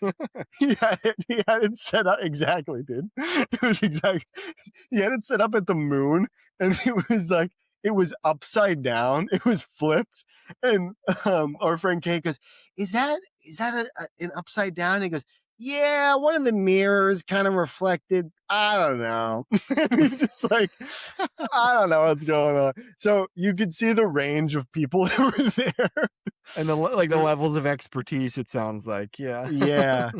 he had it set up exactly, dude. It was exactly. He had it set up at the moon, and it was like it was upside down. It was flipped, and our friend Kate goes, "Is that an upside down?" He goes, "Yeah, one of the mirrors kind of reflected. I don't know." And he's just like, "I don't know what's going on." So you could see the range of people that were there. And the levels of expertise, it sounds like. Yeah. Yeah.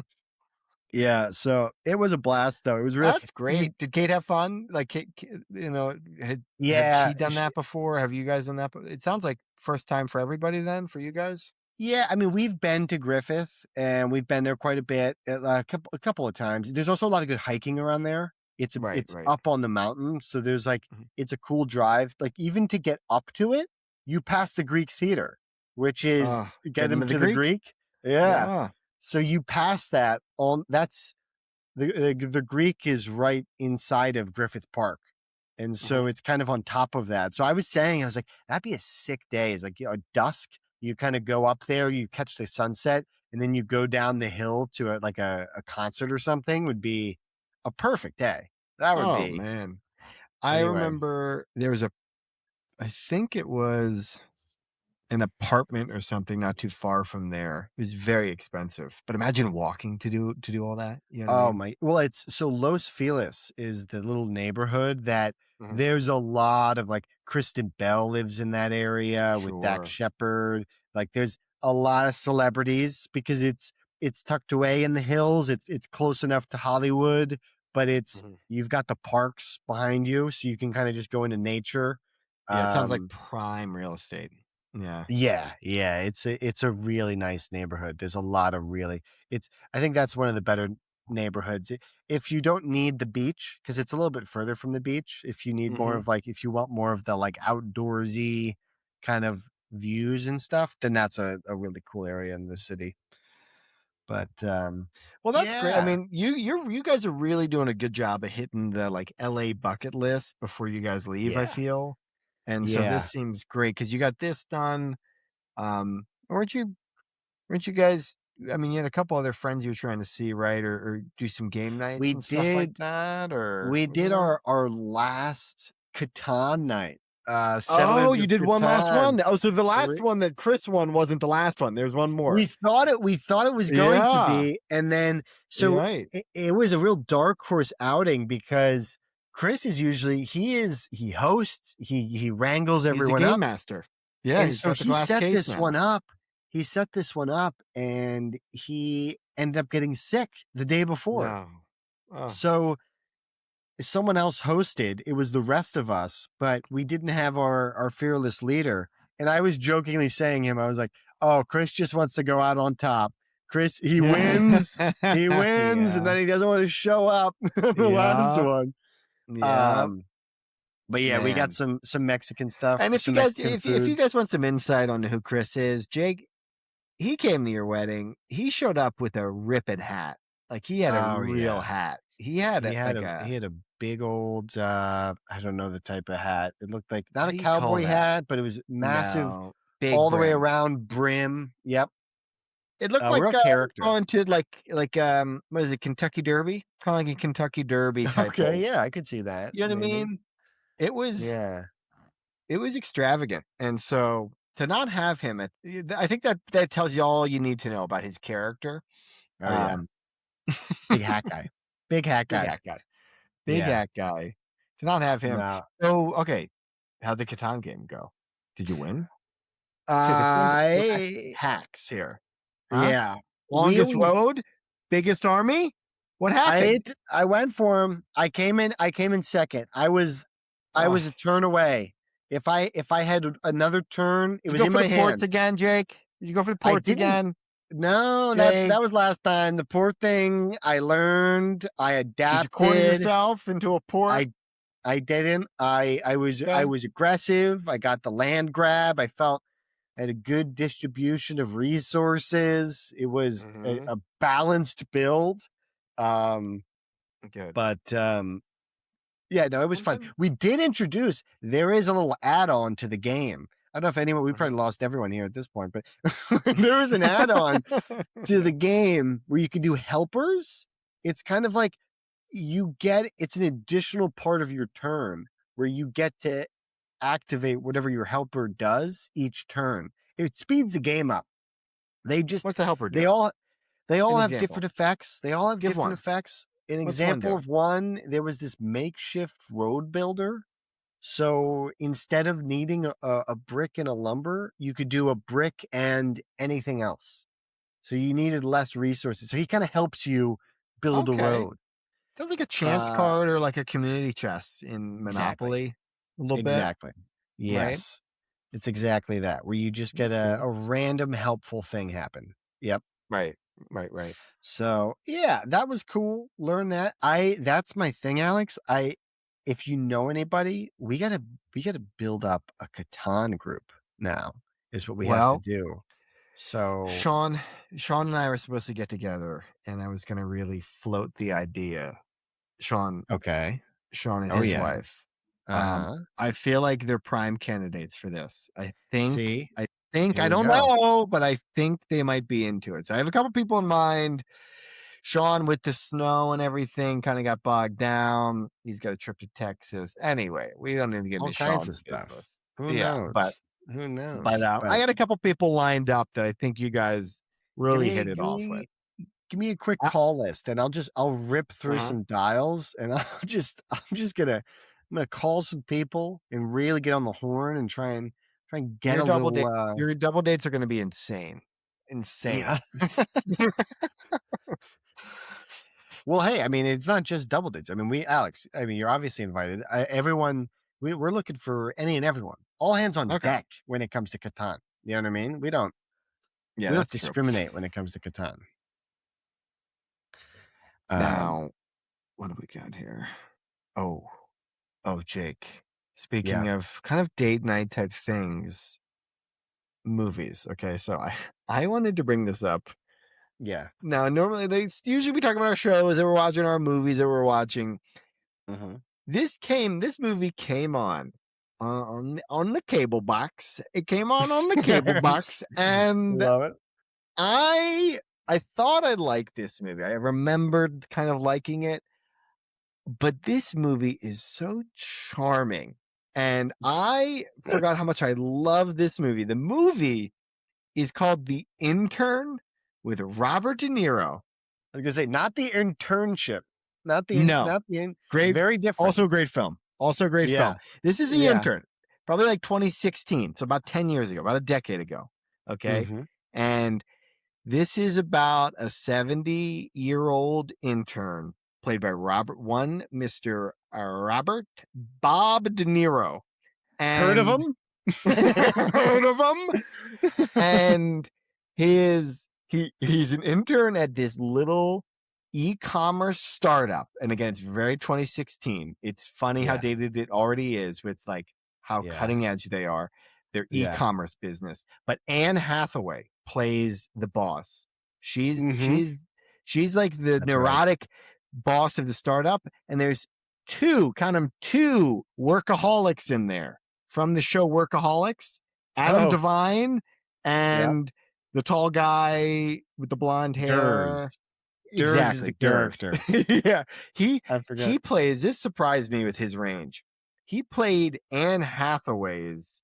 Yeah, so it was a blast though. It was really That's great. Did Kate have fun? Like, had yeah, she done that before? Have you guys done that? It sounds like first time for everybody then, for you guys? yeah. I mean, we've been to Griffith and we've been there quite a bit, a couple of times. There's also a lot of good hiking around there. Right, It's right. up on the mountain, so there's like Mhm. it's a cool drive. Like even to get up to it, you pass the Greek theater, which is get Getting him to the to the Greek? Greek. Yeah, Yeah. so you pass that on. That's the Greek is right inside of Griffith Park. And so Mhm. it's kind of on top of that. So I was saying, I was like, that'd be a sick day. It's like, dusk, you kind of go up there, you catch the sunset, and then you go down the hill to a concert or something would be a perfect day. That would Oh, be. man. I Anyway. remember there was I think it was an apartment or something not too far from there. It was very expensive, but imagine walking to do all that. You know what I Oh mean? my, well, it's so Los Feliz is the little neighborhood that Mhm. there's a lot of like Kristen Bell lives in that area with Dax Sure. Shepard. Like there's a lot of celebrities because it's tucked away in the hills. It's close enough to Hollywood, but Mhm. you've got the parks behind you, so you can kind of just go into nature. Yeah, it sounds like Um, prime real estate. Yeah. yeah, yeah, it's a really nice neighborhood. There's a lot of really it's I think that's one of the better neighborhoods. If you don't need the beach, because it's a little bit further from the beach, if you need more Mhm. of like if you want more of the like outdoorsy kind of views and stuff, then that's a really cool area in the city. But Well, that's great. I yeah, mean, you guys are really doing a good job of hitting the like LA bucket list before you guys leave, I yeah, feel. And so this yeah, seems great because you got this done. Weren't you guys? I mean, you had a couple other friends you were trying to see, right? Or do some game nights We and stuff like did that, or we did our last Catan night, Oh, Settlers you of did one last Catan. one. Oh, so the last We one that Chris won wasn't the last one. There's one more. we thought it was going to Yeah, be, and then you're so right. it was a real dark horse outing because Chris is usually he hosts, he wrangles He's a everyone game up, master. Yeah, and he's so got the glass case now. he set this one up, and he ended up getting sick the day before. No. Oh. So someone else hosted. It was the rest of us, but we didn't have our fearless leader. And I was jokingly saying him, I was like, "Oh, Chris just wants to go out on top. Chris, he wins, and Yeah. then he doesn't want to show up the last Yeah. one." Yeah. But yeah, we got Man. some Mexican stuff, And if you some guys Mexican if you food. guys want some insight on who Chris is, Jake, he came to your wedding. He showed up with a ripping hat. Like he had a Oh real yeah, hat. He had he a had like a a he had a big old I don't know the type of hat. It looked like what not a do you call cowboy that? hat, but it was massive No. Big all the way brim. around brim. Yep, It looked a like real character. going to what is it, Kentucky Derby? Kind of like a Kentucky Derby type Okay, of, yeah, I could see that, you know what I maybe. mean? It was Yeah. it was extravagant. And so to not have him I think that tells you all you need to know about his character. Oh, yeah. Um Big hat guy. Big hat big guy. hat guy. Big Yeah. hat guy. To not have him. No. So okay, how'd the Catan game go? Did you win? Okay, let's ask I hacks here. Huh? yeah. We Longest always road? Biggest army? What I happened? ate I went for him. I came in second. I was a Oh, turn away. If I had another turn, it did you was go in for the my ports hand. again, Jake? Did you go for the I ports didn't again, No, that Jake? that was last time. The port thing, I learned, I Did you corner adapted. yourself into a port? I I didn't. I Okay. was aggressive. I got the land grab. I felt I had a good distribution of resources. It was Mm-hmm. a balanced build. Um, Good. but yeah, no, it was Well, fun. good. We did introduce. There is a little add-on to the game. I don't know if anyone. We Mhm. probably lost everyone here at this point, but there was an add-on to the game where you can do helpers. It's kind of like it's an additional part of your turn where you get to activate whatever your helper does each turn. It speeds the game up. They just What's a helper they do? all they An all have example. different effects. They all have Give different one. effects. An What's one example do? of one, there was this makeshift road builder. So instead of needing a brick and a lumber, you could do a brick and anything else. So you needed less resources. So he kind of helps you build a Okay. road. Sounds like a chance Uh, card or like a community chest in exactly. Monopoly, a little bit, Exactly. right? Yes. It's exactly that, where you just get That's a good. a random helpful thing happen. Yep. Right. Right. Right. So, yeah, that was cool. Learn that. That's my thing, Alex. If you know anybody, we gotta build up a Catan group now, is what we have to Well, do. So, Sean and I were supposed to get together, and I was going to really float the idea. Sean, okay. Sean and Oh, his yeah. wife. Uh-huh. I feel like they're prime candidates for this. See? I think, Here I we don't go. know, but I think they might be into it. So I have a couple people in mind. Sean, with the snow and everything, kind of got bogged down. He's got a trip to Texas. Anyway, we don't need to get All into kinds of Sean's stuff. business. Who Yeah, but knows? Who but knows? I But got a couple people lined up that I think you guys give really me hit it give off with. me give me a quick Uh, call list and I'll rip through uh-huh. some dials and I'm gonna call some people and really get on the horn and try and get Your a double little date, your double dates are going to be insane, yeah. insane. Well, hey, I mean, it's not just double dates. I mean, Alex, I mean, you're obviously invited. Everyone, we're looking for any and everyone. All hands on Okay, deck when it comes to Catan. You know what I mean? We don't yeah, we don't that's true. discriminate when it comes to Catan. Um, Now, what do we got here? Oh, Jake. yeah, Speaking of kind of date night type things, movies. Okay, so I wanted to bring this up. yeah. Now, normally they usually we talk about our shows that we're watching, our movies that we're watching. Mm-hmm. This movie came on on the cable box. It came on the cable box, and Love it. I thought I'd like this movie. I remembered kind of liking it, but this movie is so charming, and I forgot how much I love this movie. The movie is called The Intern with Robert De Niro. I was gonna say not the internship, not the No. Great, very different. Also a great film. Yeah. This is The Yeah. Intern, probably like 2016, so about 10 years ago, about a decade ago. Okay, Mhm. and this is about a 70-year-old intern played by Mr. Robert Bob De Niro. Heard of him? Heard of him? And he's an intern at this little e-commerce startup. And again, it's very 2016. It's funny how Yeah. dated it already is with like how Yeah. cutting edge they are. Their Yeah. e-commerce business. But Anne Hathaway plays the boss. She's Mhm. she's like the That's right. neurotic boss of the startup. And there's two workaholics in there from the show Workaholics. Adam Oh. Devine and the tall guy with the blonde hair. Durs. Durs is the Durs. character. Yeah. I forgot. He plays, this surprised me with his range. He played Anne Hathaway's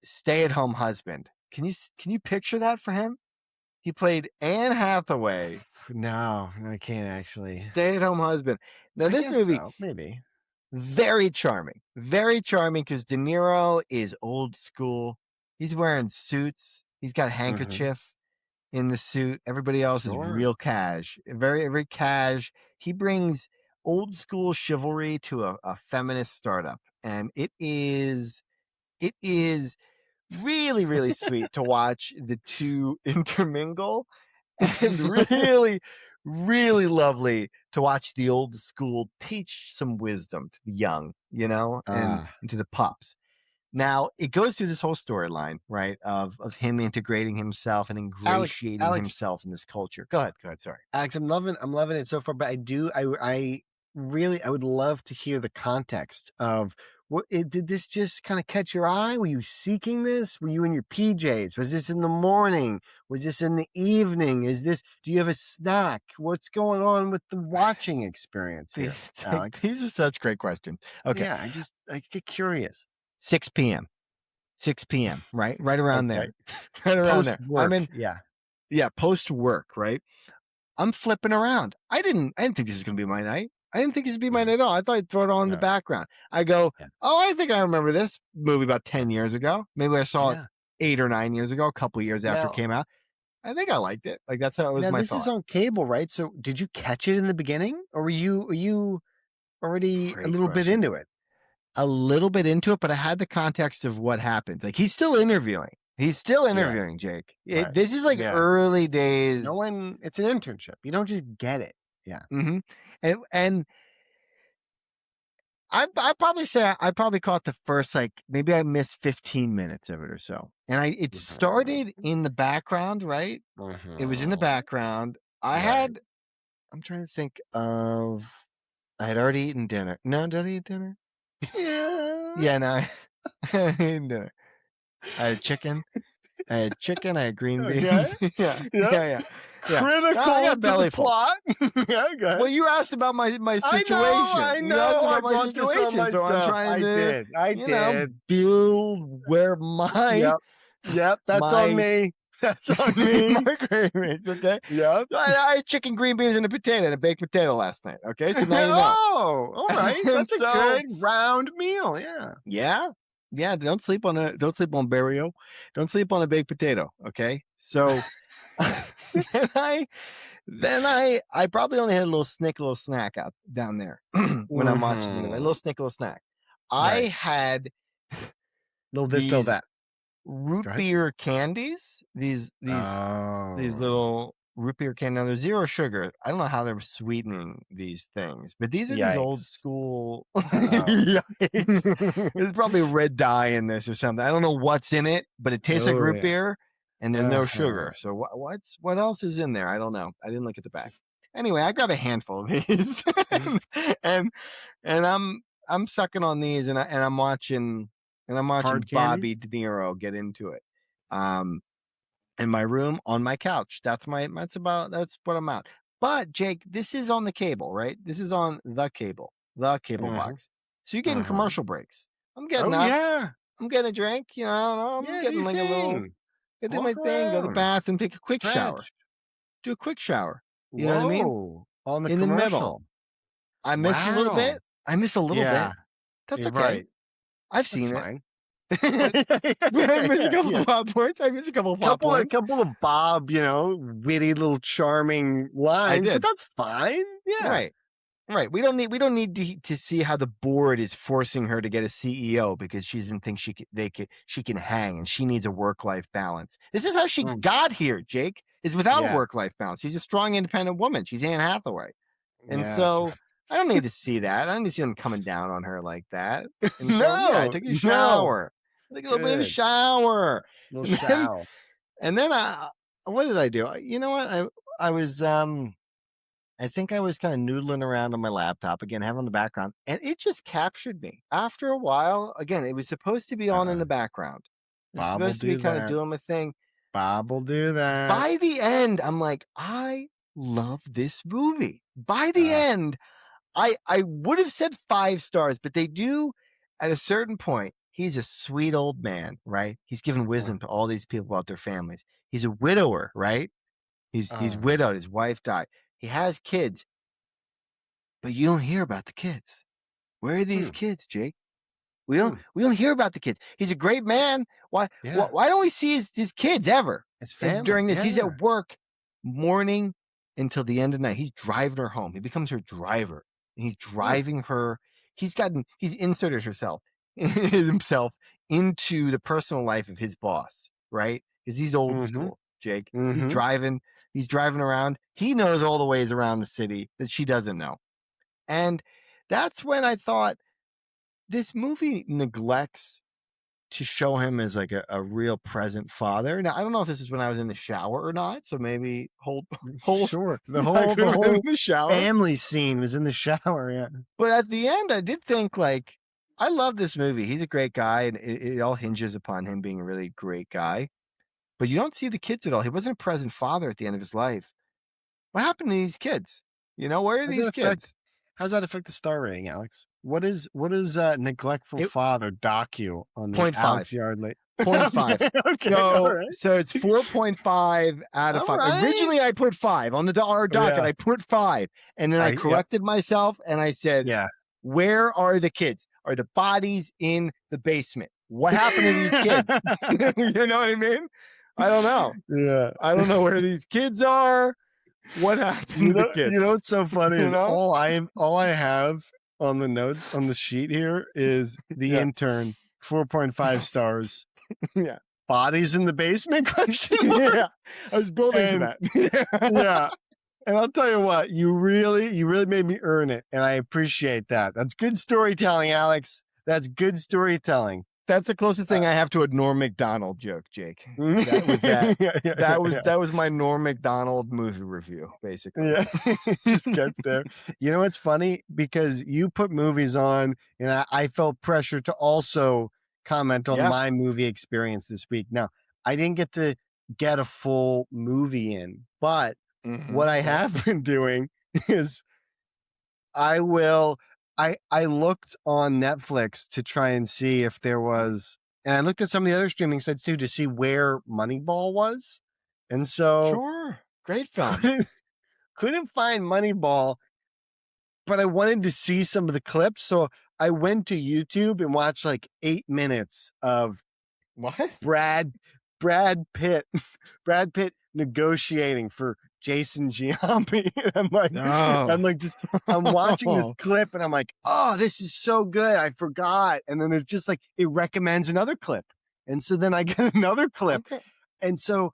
stay-at-home husband. Can you picture that for him? He played Anne Hathaway. No, I can't actually. Stay-at-home husband. Now this guess movie, so, maybe. very charming because De Niro is old school. He's wearing suits. He's got a handkerchief in the suit. Everybody else is real cash, very cash. He brings old school chivalry to a feminist startup, and it is really, really sweet to watch the two intermingle, and really, really lovely to watch the old school teach some wisdom to the young, and to the pups. Now, it goes through this whole storyline, right, of him integrating himself and ingratiating himself in this culture. Go ahead. Sorry, Alex, I'm loving it so far, but I would love to hear the context of did this just kind of catch your eye? Were you seeking this? Were you in your PJs? Was this in the morning? Was this in the evening? Do you have a snack? What's going on with the watching experience here, Alex? These are such great questions. Okay. Yeah, I get curious. 6 p.m., right around there. Right around there. Post-work, I'm in, yeah, post work, right? I'm flipping around. I didn't think this was gonna be my night. I didn't think this would be my night at all. I thought I'd throw it on in the background. I go, oh, I think I remember this movie about 10 years ago. Maybe I saw it 8 or 9 years ago, a couple years after it came out. I think I liked it. Like, that's how it was my thought. This is on cable, right? So did you catch it in the beginning, or were you already a little bit into it? A little bit into it, but I had the context of what happens. Like, he's still interviewing, Jake. This is like early days. It's an internship. You don't just get it. Yeah. Mm-hmm. And I probably say I probably caught the first, like, maybe I missed 15 minutes of it or so. And it started in the background, right? It was in the background. I'm trying to think of, I had already eaten dinner. No, did I eat dinner? Yeah, no. I had eaten dinner. I had chicken. I had green beans. Yeah. Critical I got to the plot. Yeah, go ahead. Well, you asked about my situation. I know. You asked about my brought this on situation, so I'm myself. trying to I did. build where my Yep, that's on me. That's on me. my green beans, okay? Yep. I had chicken, green beans, and a potato, and a baked potato last night. Okay, so now you know. Oh, all right. That's a good round meal. Yeah. Yeah. Don't sleep on Barrio. Don't sleep on a baked potato. Okay. So then I probably only had a little snack out down there when I'm watching it. A little snack. I had little this, little that. Root beer candies. These little root beer candy. Now, there's 0 sugar. I don't know how they're sweetening these things, but these are these old school. There's probably red dye in this or something. I don't know what's in it, but it tastes like root beer, and there's no sugar. So what else is in there? I don't know. I didn't look at the back. Anyway, I grabbed a handful of these, and I'm sucking on these, and I'm watching Hard candy? Bobby De Niro get into it. In my room on my couch. That's what I'm out. But Jake, this is on the cable, right? This is on the cable Uh-huh. box. So you're getting Uh-huh. commercial breaks. I'm getting Oh, up. yeah. I'm getting a drink. You know, I don't know, I'm Yeah, do getting your like a little. thing. I do my Walk thing. Go to the around. bathroom. Take a quick shower. Stretch. Do a quick shower. You know what I mean? Whoa. On the In the middle. commercial. I miss a little Wow. bit. I miss a little bit. Yeah, That's you're okay. right. I've That's seen it. fine. But I miss a couple Yeah. of pop points. I miss a couple of pop points. Couple of Bob, witty little charming lines, but did. that's fine. Yeah. Right. We don't need to see how the board is forcing her to get a CEO because she doesn't think she can hang, and she needs a work-life balance. This is how she got here, Jake, is without a Yeah. work-life balance. She's a strong, independent woman. She's Anne Hathaway. And Yeah. so I don't need to see that. I don't need to see them coming down on her like that. And No, so, I took a shower. Take a little bit of a Good. shower. Little shower. And then what did I do? You know what? I was I think I was kind of noodling around on my laptop again, having the background, and it just captured me. After a while, again, it was supposed to be on in the background. It was Bob will supposed to be do kind of that. doing my thing. Bob will do that. By the end, I'm like, I love this movie. By the end, I would have said 5 stars, but they do at a certain point. He's a sweet old man, right? He's given wisdom to all these people about their families. He's a widower, right? He's widowed. His wife died. He has kids, but you don't hear about the kids. Where are these kids, Jake? We don't hear about the kids. He's a great man. Why don't we see his kids ever? His family. During this, he's at work morning until the end of the night. He's driving her home. He becomes her driver. And he's driving her. He's inserted himself into the personal life of his boss, right? Because he's old school, Jake. He's driving around. He knows all the ways around the city that she doesn't know. And that's when I thought this movie neglects to show him as like a real present father. Now, I don't know if this is when I was in the shower or not, so maybe sure. The whole in the shower. Family scene was in the shower, yeah. But at the end, I did think, like, I love this movie. He's a great guy, and it all hinges upon him being a really great guy. But you don't see the kids at all. He wasn't a present father at the end of his life. What happened to these kids? Where are these kids? How does that affect the star rating, Alex? What is neglectful father dock you on the 0.5. Alex Yardley? 0.5. Okay, so it's 4.5 out of 5. Right. Originally, I put 5 on our docket. I put 5, and then I corrected myself, and I said, "Where are the kids? Are the bodies in the basement? What happened to these kids?" You know what I mean? I don't know. Yeah, I don't know where these kids are. What happened to the kids? You know what's so funny is all I have on the note on the sheet here is the intern 4.5 stars. Yeah, bodies in the basement? Yeah, I was building to that. Yeah, and I'll tell you what, you really made me earn it, and I appreciate that. That's good storytelling, Alex. That's good storytelling. That's the closest thing I have to a Norm Macdonald joke, Jake. That was that. That was my Norm Macdonald movie review, basically. Yeah, just gets there. You know what's funny? Because you put movies on, and I felt pressure to also comment on my movie experience this week. Now, I didn't get a full movie in, but what I have been doing is I looked on Netflix to try and see if there was, and I looked at some of the other streaming sites too to see where Moneyball was. And so sure, great film. Couldn't find Moneyball, but I wanted to see some of the clips. So I went to YouTube and watched like 8 minutes of Brad Pitt negotiating for Jason Giambi. I'm watching this clip and I'm like, oh, this is so good. I forgot. And then it's just like, it recommends another clip. And so then I get another clip. Okay. And so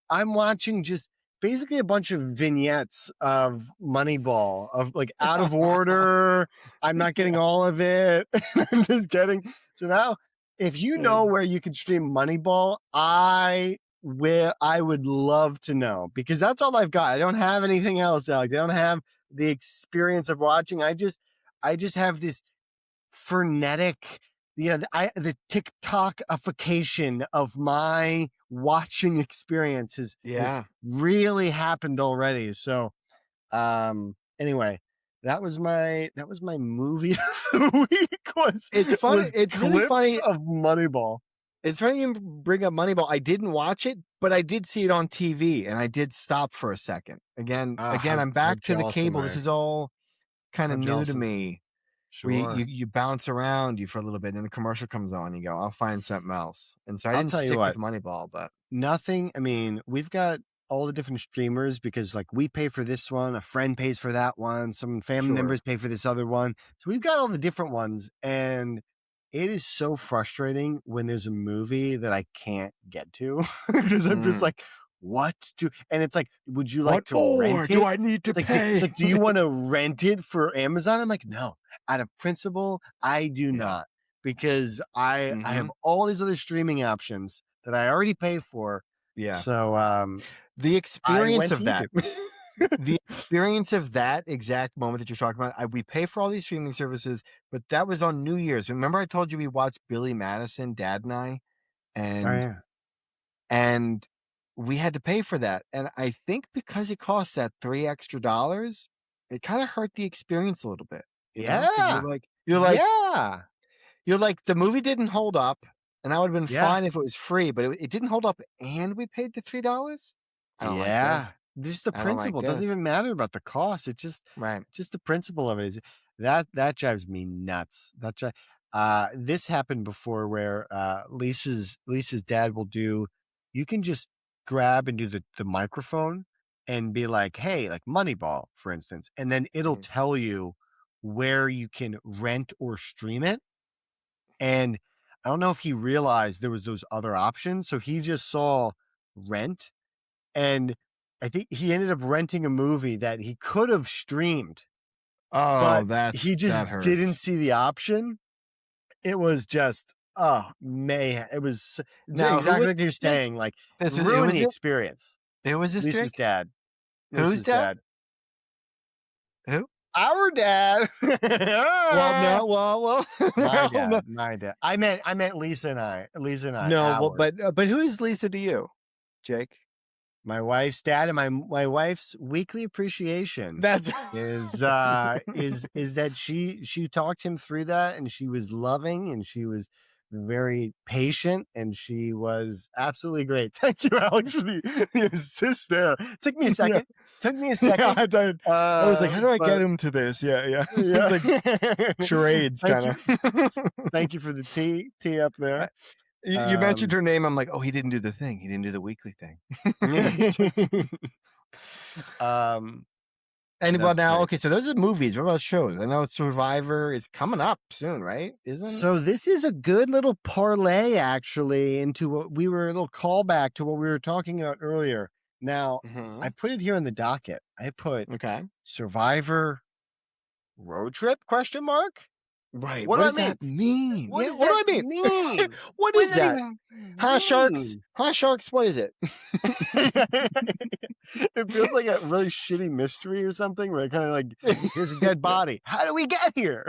I'm watching just basically a bunch of vignettes of Moneyball, of like out of order. I'm not getting all of it. I'm just getting, so now if you know where you can stream Moneyball, I would love to know, because that's all I've got. I don't have anything else, Alex. I don't have the experience of watching. I just have this frenetic, the TikTokification of my watching experience has Yeah. really happened already. So, anyway, that was my movie of the week It's funny. was It's really clips funny. of Moneyball. It's funny you bring up Moneyball. I didn't watch it, but I did see it on TV, and I did stop for a second. Again, How I'm how back to the jealous am cable. This I? is all kind How of new jealous to am I? me. Where Sure. you bounce around you for a little bit, and then a commercial comes on. You go, I'll find something else. And so I I'll didn't tell you stick with what, Moneyball, but nothing. I mean, we've got all the different streamers because like we pay for this one, a friend pays for that one, some family sure. members pay for this other one. So we've got all the different ones, and it is so frustrating when there's a movie that I can't get to because I'm just Mm. like, what do? And it's like, would you like What to more rent do it? I need to It's pay? like, do you want to rent it for Amazon? I'm like, no. Out of principle, I do Yeah. not because I have all these other streaming options that I already pay for. Yeah. So The I experience went of to that, YouTube. the experience of that exact moment that you're talking about, we pay for all these streaming services, but that was on New Year's. Remember I told you we watched Billy Madison, Dad and I, Oh and yeah. and we had to pay for that. And I think because it costs that $3 extra, it kind of hurt the experience a little bit, because Yeah. Yeah. you're like, the movie didn't hold up, and that would have been Yeah. fine if it was free, but it didn't hold up, and we paid the $3. I don't like Yeah. this. Just the I don't like principle. It doesn't this. even matter about the cost. Right. Just the principle of it is that drives me nuts. This happened before where Lisa's dad will do, you can just grab and do the microphone and be like, hey, like Moneyball, for instance, and then it'll Mhm. tell you where you can rent or stream it. And I don't know if he realized there was those other options. So he just saw rent, and I think he ended up renting a movie that he could have streamed, Oh, but he just that didn't hurts. see the option. It was just, oh man, it was Now, who exactly was like you're Jake? saying, like Who ruin was the it? experience. Who was this, Lisa's Jake? dad. Whose Lisa's dad? dad. Who? Our dad. Well, no, well, My no, no. dad. My dad. I meant Lisa and I. Lisa and I. No, well, Ours. but who is Lisa to you, Jake? My wife's dad, and my wife's weekly appreciation That's is that she talked him through that, and she was loving, and she was very patient, and she was absolutely great. Thank you, Alex, for the assist there. Took me a yeah, second. Took me a yeah. second. I was like, how do I get But him to this? Yeah, yeah. It's yeah. like charades, Thank kind you. of. Thank you for the tea up there. You mentioned her name. I'm like, oh, he didn't do the thing. He didn't do the weekly thing. Um And well, that's now, great. okay, so those are movies. What about shows? I know Survivor is coming up soon, right? Isn't? So this is a good little parlay actually into what we were a little callback to what we were talking about earlier. Now, I Mhm. put it here in the docket. I put Okay. Survivor road trip question mark? Right. What What do I does mean? that mean? What Yeah. does What do that I mean? mean? What What is does that that? even Huh, sharks? mean? Huh, sharks? What is it? It feels like a really shitty mystery or something where kind of like, here's a dead body. How do we get here?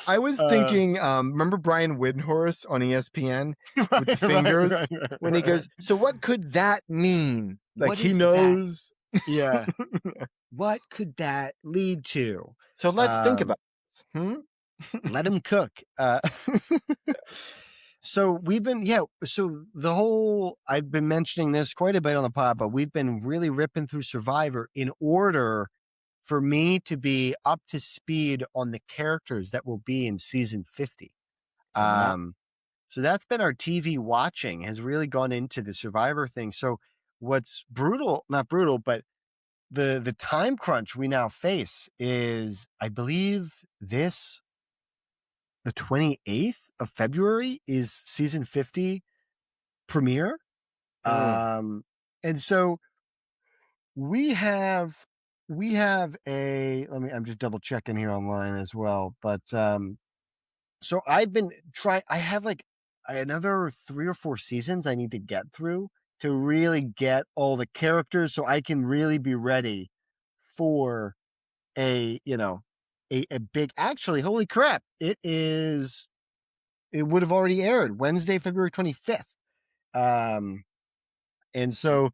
I was uh, thinking, remember Brian Windhorst on ESPN with the right, fingers when he right. goes, so what could that mean? Like What he is that? knows. Yeah. What could that lead to? So let's think Um, about this. Hmm? let him cook. So we've been, yeah. So I've been mentioning this quite a bit on the pod, but we've been really ripping through Survivor in order for me to be up to speed on the characters that will be in season 50. Coming up. So that's been our TV watching has really gone into the Survivor thing. So what's brutal, not brutal, but the time crunch we now face is, I believe the 28th of February is season 50 premiere. Mm. And so we have I'm just double checking here online as well, but so I've been trying, I have like another 3 or 4 seasons I need to get through to really get all the characters so I can really be ready for a, a big. Actually, holy crap! It would have already aired Wednesday, February 25th. And so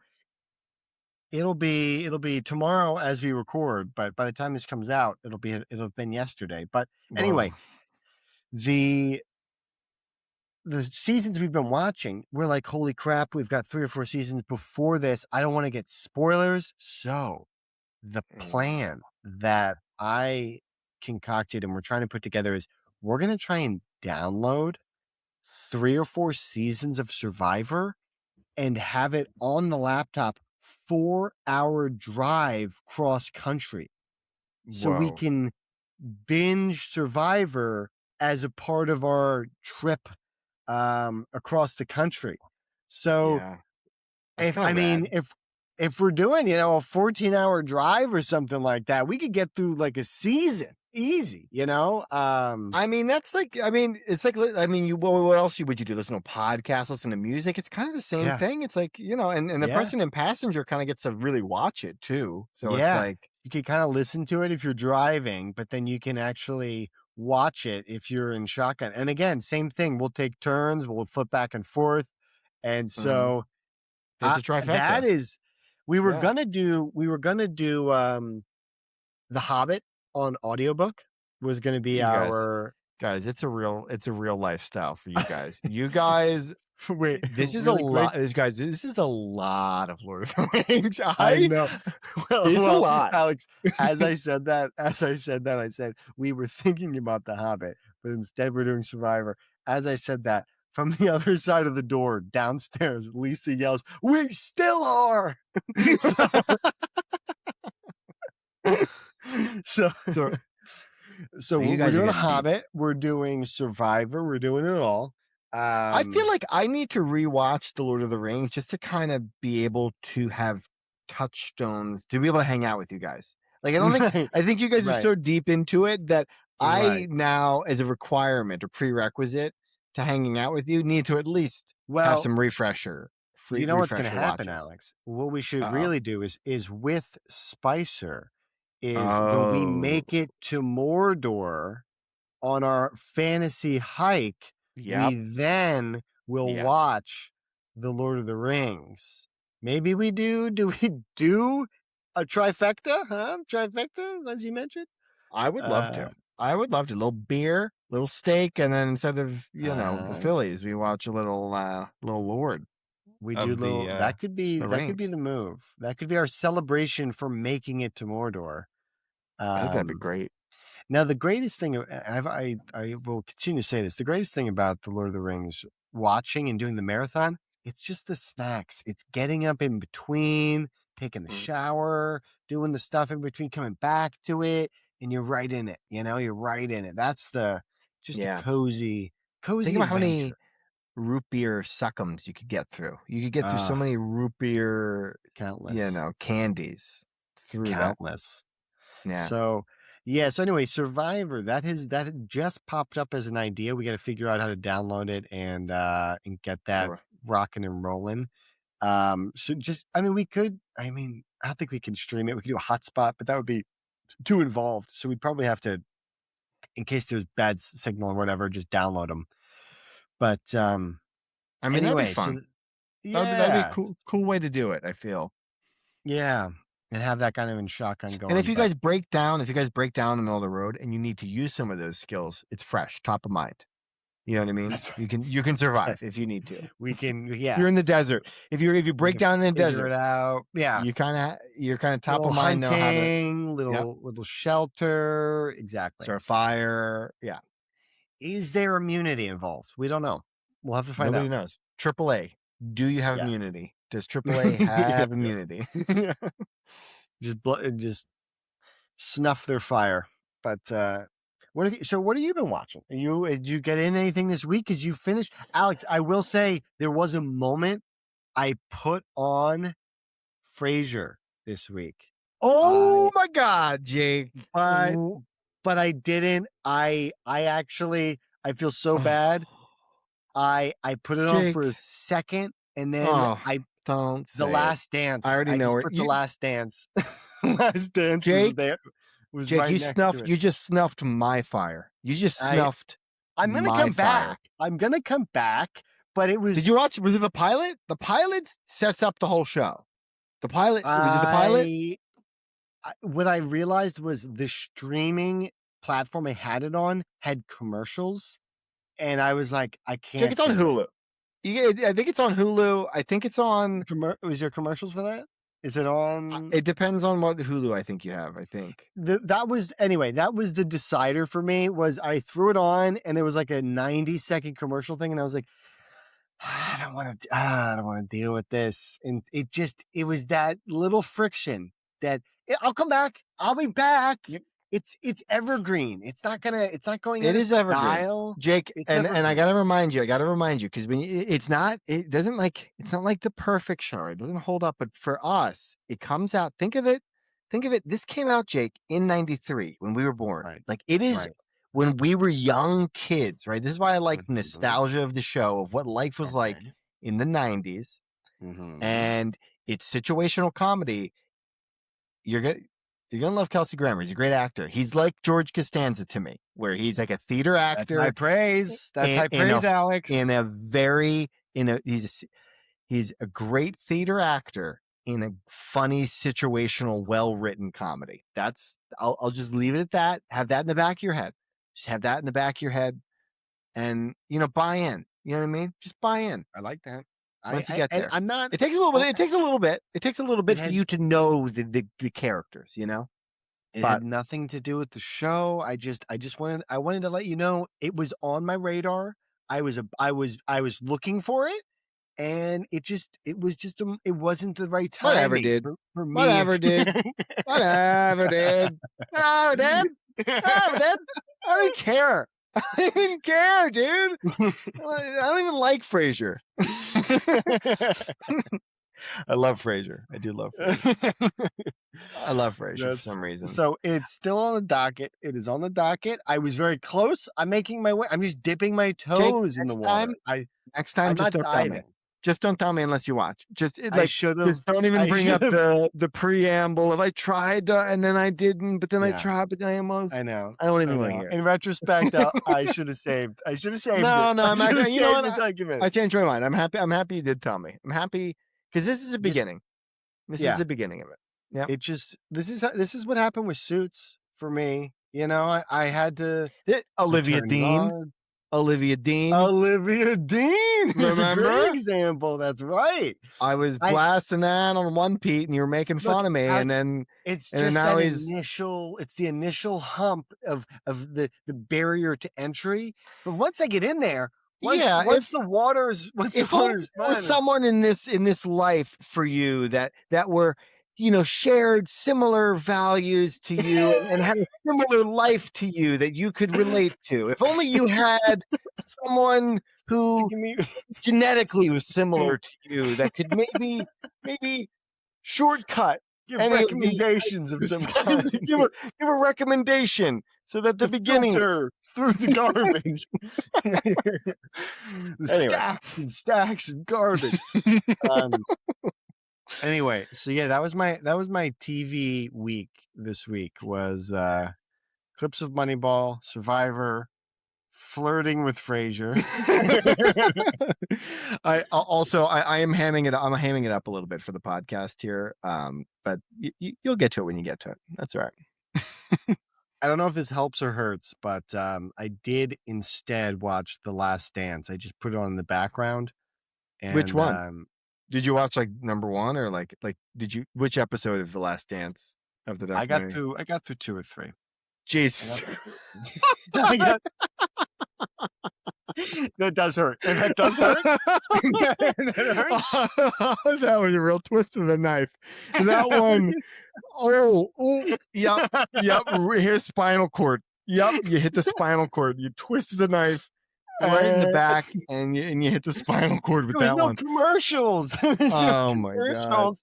it'll be tomorrow as we record, but by the time this comes out, it'll have been yesterday. But Whoa. anyway, the seasons we've been watching, we're like, holy crap, we've got 3 or 4 seasons before this. I don't want to get spoilers. So the plan that I concocted and we're trying to put together is we're going to try and download 3 or 4 seasons of Survivor and have it on the laptop, 4-hour drive cross country. So we Whoa. can binge Survivor as a part of our trip across the country. So Yeah. That's kind of rad. if we're doing, a 14-hour drive or something like that, we could get through like a season easy, I mean, that's like, I mean, it's like, I mean, what else would you do? Listen to podcasts, listen to music. It's kind of the same Yeah. thing. It's like, and the Yeah. person in passenger kind of gets to really watch it too. So it's Yeah. like, You can kind of listen to it if you're driving, but then you can actually watch it if you're in shotgun. And again, same thing. We'll take turns. We'll flip back and forth. And so hit the that trifecta. is, we were Yeah. gonna do The Hobbit on audiobook was gonna be You our guys, it's a real lifestyle for you guys. You guys, wait. this is really a quick. lot. Guys, this is a lot of Lord of the Rings. I know. It's a lot. Alex, as I said that, I said we were thinking about The Hobbit, but instead we're doing Survivor. As I said that, from the other side of the door downstairs, Lisa yells, "We still are!" So, So so you we're guys are doing getting deep. Hobbit, we're doing Survivor, we're doing it all. I feel like I need to rewatch The Lord of the Rings just to kind of be able to have touchstones to be able to hang out with you guys. Like, I think you guys are so deep into it that I now, as a requirement or prerequisite to hanging out with you, need to at least have some refresher. You know what's going to happen, watches. Alex? What we should really do is with Spicer is when we make it to Mordor on our fantasy hike, we then will watch The Lord of the Rings. Maybe we do. Do we do a trifecta? Trifecta, as you mentioned? I would love to. I would love to. A little beer, little steak, and then instead of the Phillies, we watch a little Lord. We do that could be the move. That could be our celebration for making it to Mordor. I think that'd be great. Now, the greatest thing, and I will continue to say this, the greatest thing about The Lord of the Rings, watching and doing the marathon, it's just the snacks. It's getting up in between, taking the shower, doing the stuff in between, coming back to it, and you're right in it. You're right in it. That's a cozy Think about adventure. how many root beer suckums you could get through. You could get through so many root beer, countless, candies through countless. That. Yeah. So anyway, Survivor, that had just popped up as an idea. We got to figure out how to download it and get that rocking and rolling. So we could, I don't think we can stream it. We could do a hotspot, but that would be too involved. So we'd probably have to, in case there's bad signal or whatever, just download them. But anyway, that'd be fun. That'd be a cool way to do it, I feel. Yeah. And have that kind of in shotgun going. And if you guys break down in the middle of the road and you need to use some of those skills, it's fresh, top of mind. You know what I mean? You can survive if you need to. We can, You're in the desert. If you break down in the desert, it out. Yeah. You're kind of top of mind. Hunting, little shelter. Exactly. Start a fire. Yeah. Is there immunity involved? We don't know. We'll have to find out. Nobody knows. AAA. Do you have immunity? Does AAA have immunity? Just snuff their fire. But what have you been watching? Did you get in anything this week? Because you finished, Alex. I will say there was a moment I put on Frasier this week. Oh my God, Jake! But I didn't. I actually feel so bad. I put it on for a second, and then The Last Dance. I already know it. The Last Dance. Last Dance Jake, was there. was Jake, right next to it. you just snuffed my fire. You just snuffed I'm gonna my come fire. back. I'm gonna come back, but it was. Did you watch? Was it the pilot? The pilot sets up the whole show. The pilot was it the pilot? What I realized was the streaming platform I had it on had commercials, and I was like, I can't. Jake, it's on Hulu. I think it's on Hulu. I think it's on. Was there commercials for that? Is it on? It depends on what Hulu I think you have. I think that was the decider for me. Was I threw it on and there was like a 90-second commercial thing, and I was like, I don't want to deal with this, and it was that little friction that I'll come back. I'll be back. It's evergreen. It's not going it is evergreen, Jake. And I gotta remind you because it's not like the perfect show. It doesn't hold up, but for us, it comes out. Think of it. This came out, Jake, in '93 when we were born. Right. Like it is when we were young kids, right? This is why I like nostalgia of the show of what life was like in the '90s, and it's situational comedy. You're gonna love Kelsey Grammer. He's a great actor. He's like George Costanza to me, where he's like a theater actor. That's high praise. Alex. He's a great theater actor in a funny, situational, well-written comedy. I'll just leave it at that. Have that in the back of your head. Just have that in the back of your head, and buy in. You know what I mean? Just buy in. I like that. Once you get there, I'm not. It takes a little bit. It takes a little bit for you to know the characters. It had nothing to do with the show. I wanted to let you know it was on my radar. I was looking for it, and it wasn't the right time. Whatever did for me. Whatever did. Whatever did. I don't care. I didn't care, dude. I don't even like Frasier. I love Frasier. I do love Frasier. I love Frasier for some reason. So it's still on the docket. It is on the docket. I was very close. I'm making my way. I'm just dipping my toes in the water. Next time, just don't tell me. Just don't tell me unless you watch. Just don't even bring up the preamble of I tried and then I didn't, but then I tried, but then I almost. I know. I don't even want to hear. In retrospect, I should have saved. I should have saved. No, it. I'm happy. You know what? Document. I changed my mind. I'm happy you did tell me. I'm happy because this is a beginning. This is the beginning of it. Yeah. It just this is what happened with Suits for me. I had to. Olivia Dean. Olivia Dean. Is a great example. That's right. I was blasting that on One Pete, and you were making fun of me, and then it's just it's the initial hump of the barrier to entry. But once I get in there, once the water's someone in this life for you that were shared similar values to you and had a similar life to you that you could relate to. If only you had someone who genetically was similar to you that could maybe shortcut. Give recommendations of some kind. give a recommendation so that the beginning through the garbage. Stacks of garbage. Anyway, so that was my TV week this week was clips of Moneyball, Survivor, flirting with Frasier. I am hamming it. I'm hamming it up a little bit for the podcast here, but you'll get to it when you get to it. That's all right. I don't know if this helps or hurts, but I did instead watch The Last Dance. I just put it on in the background. And, which one? Did you watch like number one or like which episode of The Last Dance of the documentary? I got through 2 or 3. Jesus. That does hurt. And that does hurt. That was a real twist of the knife. That one. Yep. Here's spinal cord. Yep. You hit the spinal cord. You twist the knife right in the back, and you hit the spinal cord with that one. Commercials. Oh my god.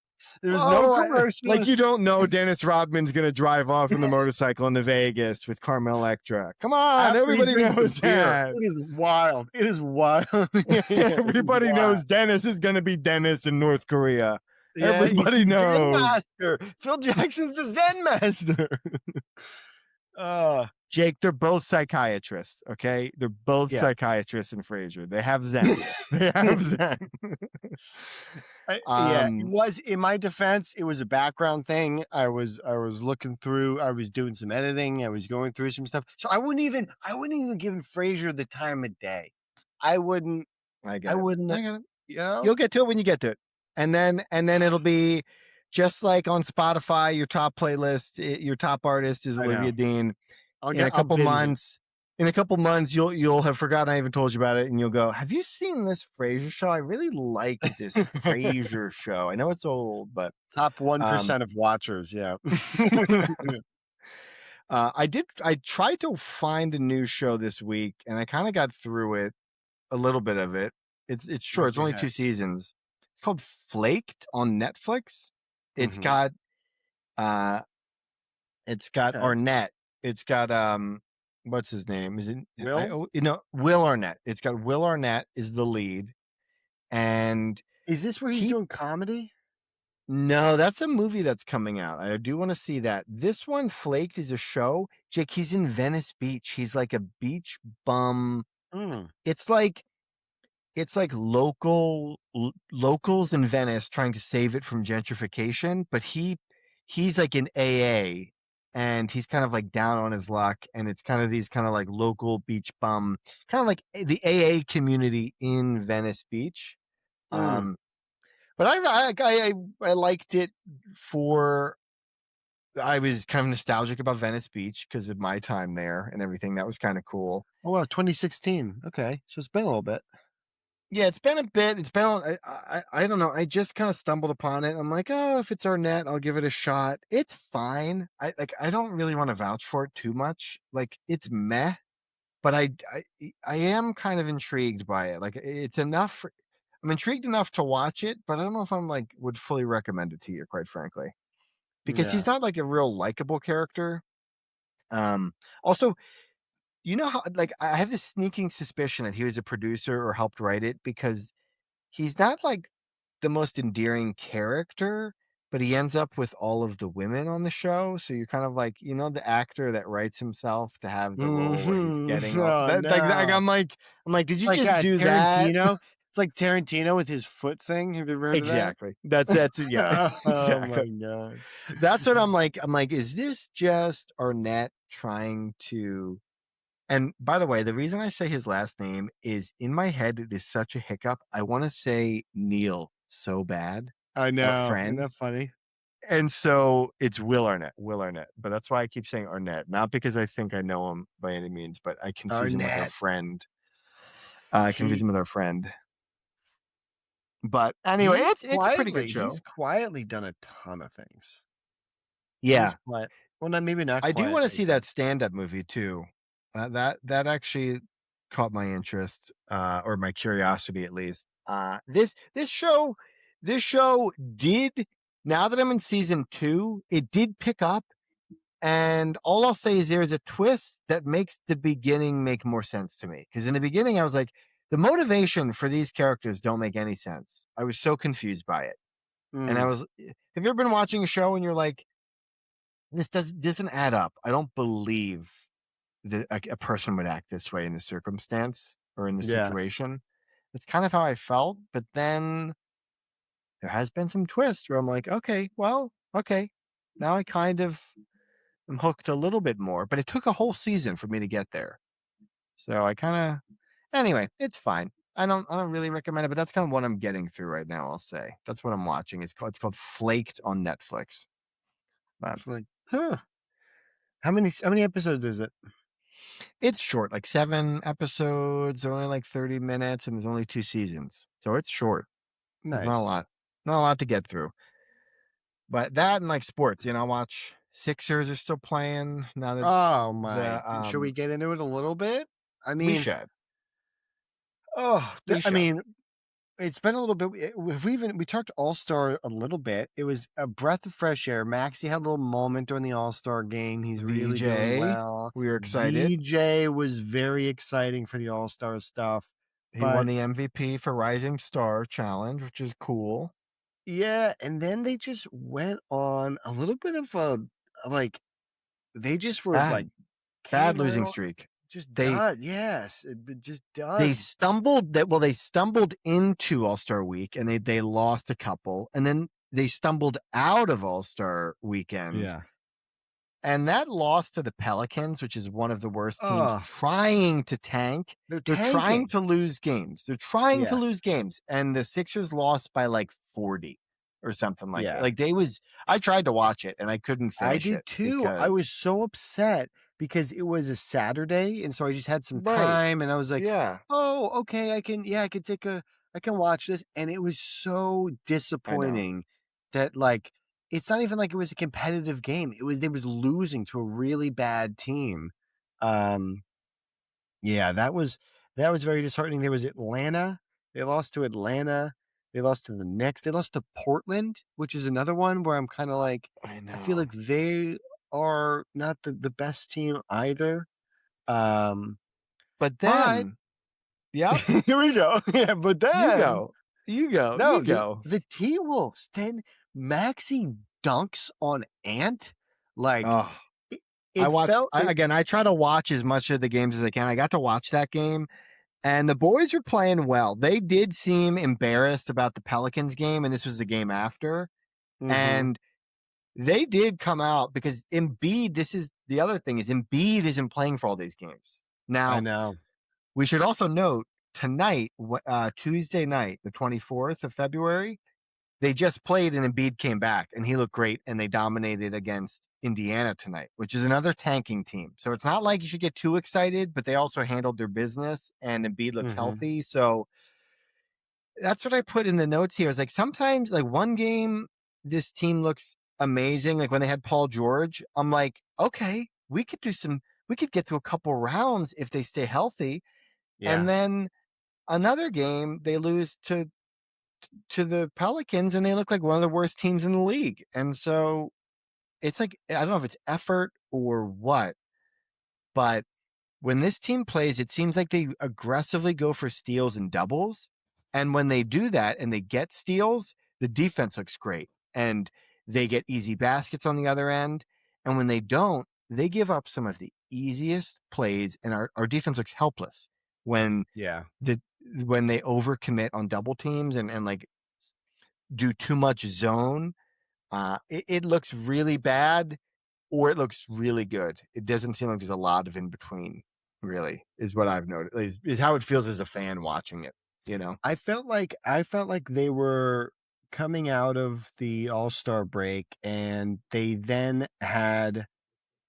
There's no commercials. Like you don't know Dennis Rodman's gonna drive off on the motorcycle into Vegas with Carmel Electra. Come on, everybody knows that. It is wild. Everybody knows Dennis is gonna be Dennis in North Korea. Yeah, he's Everybody the Zen knows. master. Phil Jackson's the Zen master. uh, Jake, they're both psychiatrists, okay? They're both yeah. psychiatrists in Frasier. They have Zen. They have Zen. Yeah, it um, was in my defense, it was a background thing. I was looking through, I was doing some editing, I was going through some stuff. So I wouldn't even give Frasier the time of day. I wouldn't I I get it. wouldn't, I get it. you know? You'll get to it when you get to it. And then it'll be just like on Spotify, your top playlist, your top artist is I know. Olivia Dean. I'll binge it. In a couple months, you'll have forgotten I even told you about it, and you'll go, "Have you seen this Frasier show? I really like this Frasier show. I know it's old, but Top um, 1% of watchers, yeah. I tried to find a new show this week, and I kind of got through it, a little bit of it. It's short. What'd It's you only have? 2 seasons. It's called Flaked on Netflix. It's Mhm. got uh it's got Okay. Arnett. It's got what's his name? Is it Will? Will Arnett. It's got Will Arnett is the lead, and Is this where he's he doing comedy? no, that's a movie that's coming out. I do want to see that. This one, Flaked, is a show. Jake, he's in Venice Beach. He's like a beach bum. Mm. It's like locals in Venice trying to save it from gentrification, but he's like in AA, and he's kind of like down on his luck, and it's kind of these kind of like local beach bum, kind of like the AA community in Venice Beach. Mm. Um, but I liked it for I was kind of nostalgic about Venice Beach because of my time there and everything. That was kind of cool. Oh, wow, 2016. Okay, so it's been a little bit. Yeah, it's been a bit. It's been I don't know. I just kind of stumbled upon it. I'm like, oh, if it's Arnett, I'll give it a shot. It's fine. I don't really want to vouch for it too much. Like it's meh, but I am kind of intrigued by it. Like it's enough. I'm intrigued enough to watch it, but I don't know if I'm like would fully recommend it to you, quite frankly, because Yeah. he's not like a real likable character. Also, you know how like I have this sneaking suspicion that he was a producer or helped write it because he's not like the most endearing character, but he ends up with all of the women on the show. So you're kind of like, the actor that writes himself to have the role where he's getting all Oh, that. Like no. I'm like, did you Like, just do that? Tarantino. It's like Tarantino with his foot thing. Have you ever heard of that? Exactly. That's it. Yeah, Oh exactly. my god. That's what I'm like. I'm like, is this just Arnett trying to? And by the way, the reason I say his last name is in my head, it is such a hiccup. I want to say Neil so bad, I our know. Isn't friend. that funny? And so it's Will Arnett. But that's why I keep saying Arnett, not because I think I know him by any means, but I confuse him with our Arnett. friend. I confuse He him with our friend. But anyway, he's it's a pretty good he's show. quietly done a ton of things. Yeah, He's quiet. Well, not maybe not I do want to quietly, see but that stand-up movie too. That actually caught my interest, or my curiosity at least. This show did. Now that I'm in season 2, it did pick up, and all I'll say is there is a twist that makes the beginning make more sense to me. Because in the beginning, I was like, the motivation for these characters don't make any sense. I was so confused by it, and I mm, was. Have you ever been watching a show and you're like, this doesn't add up? I don't believe that a person would act this way in the circumstance or in the yeah. situation. That's kind of how I felt. But then there has been some twists where I'm like, okay, well, okay. Now I kind of am hooked a little bit more, but it took a whole season for me to get there. So I kind of, anyway, it's fine. I don't really recommend it, but that's kind of what I'm getting through right now. I'll say that's what I'm watching. It's called Flaked on Netflix. But It's like, huh. How many episodes is it? it's short, like 7 episodes. They're only like 30 minutes, and there's only 2 seasons, so it's short. There's not a Nice. lot, not a lot to get through. But that and like sports, I watch Sixers are still playing now that Oh my. the Should we get into it a little bit? I we mean, should oh, we I should mean, it's been a little bit. We talked All Star a little bit. It was a breath of fresh air. Maxie had a little moment during the All Star game. He's really doing VJ. well. We were excited. VJ was very exciting for the All Star stuff, He won but the MVP for Rising Star Challenge, which is cool. Yeah, and then they just went on a little bit of a like, they just were, like, Bad, bad getting losing all streak. just They done. Yes, just they done. stumbled that well, they stumbled into All-Star Week and they lost a couple, and then they stumbled out of All-Star Weekend. Yeah. And that loss to the Pelicans, which is one of the worst teams Oh, trying to tank, they're they're trying tanking. to lose games. They're trying to Yeah, lose games. And the Sixers lost by like 40 or something like that. yeah. Like I tried to watch it and I couldn't I finish did it too. I because, was so upset because it was a Saturday, and so I just had some right. time, and I was like, Yeah, "Oh, okay, I can watch this." And it was so I know. disappointing that like it's not even like it was a competitive game. It was they was losing to a really bad team. Um, yeah, that was very disheartening. There was Atlanta. They lost to Atlanta. They lost to the Knicks. They lost to Portland, which is another one where I'm kind of like, I I feel know. like they are not the best team either. Um, But but then, yep, here we go. Yeah, but you then go. You go. no, You go. the T Wolves. Then Maxi dunks on Ant. Like Oh, it, it felt it. again, I try to watch as much of the games as I can. I got to watch that game. And the boys were playing well. They did seem embarrassed about the Pelicans game, and this was the game after. Mhm, And they did come out because Embiid, this is the other thing, is Embiid isn't playing for all these games. I Now, know. we should also note tonight, Tuesday night, the 24th of February, they just played and Embiid came back and he looked great and they dominated against Indiana tonight, which is another tanking team. So it's not like you should get too excited, but they also handled their business and Embiid looks Mhm. healthy. So that's what I put in the notes here. Is like sometimes like one game this team looks amazing. Like when they had Paul George, I'm like, okay, we could get to a couple rounds if they stay healthy. And Yeah. then another game they lose to the Pelicans and they look like one of the worst teams in the league. And so it's like I don't know if it's effort or what, but when this team plays, it seems like they aggressively go for steals and doubles. And when they do that and they get steals, the defense looks great and they get easy baskets on the other end. And when they don't, they give up some of the easiest plays and our defense looks helpless when Yeah. the when they overcommit on double teams and like do too much zone. It looks really bad or it looks really good. It doesn't seem like there's a lot of in between, really, is what I've noticed. Is how it feels as a fan watching it, you know? I felt like they were coming out of the All-Star break and they then had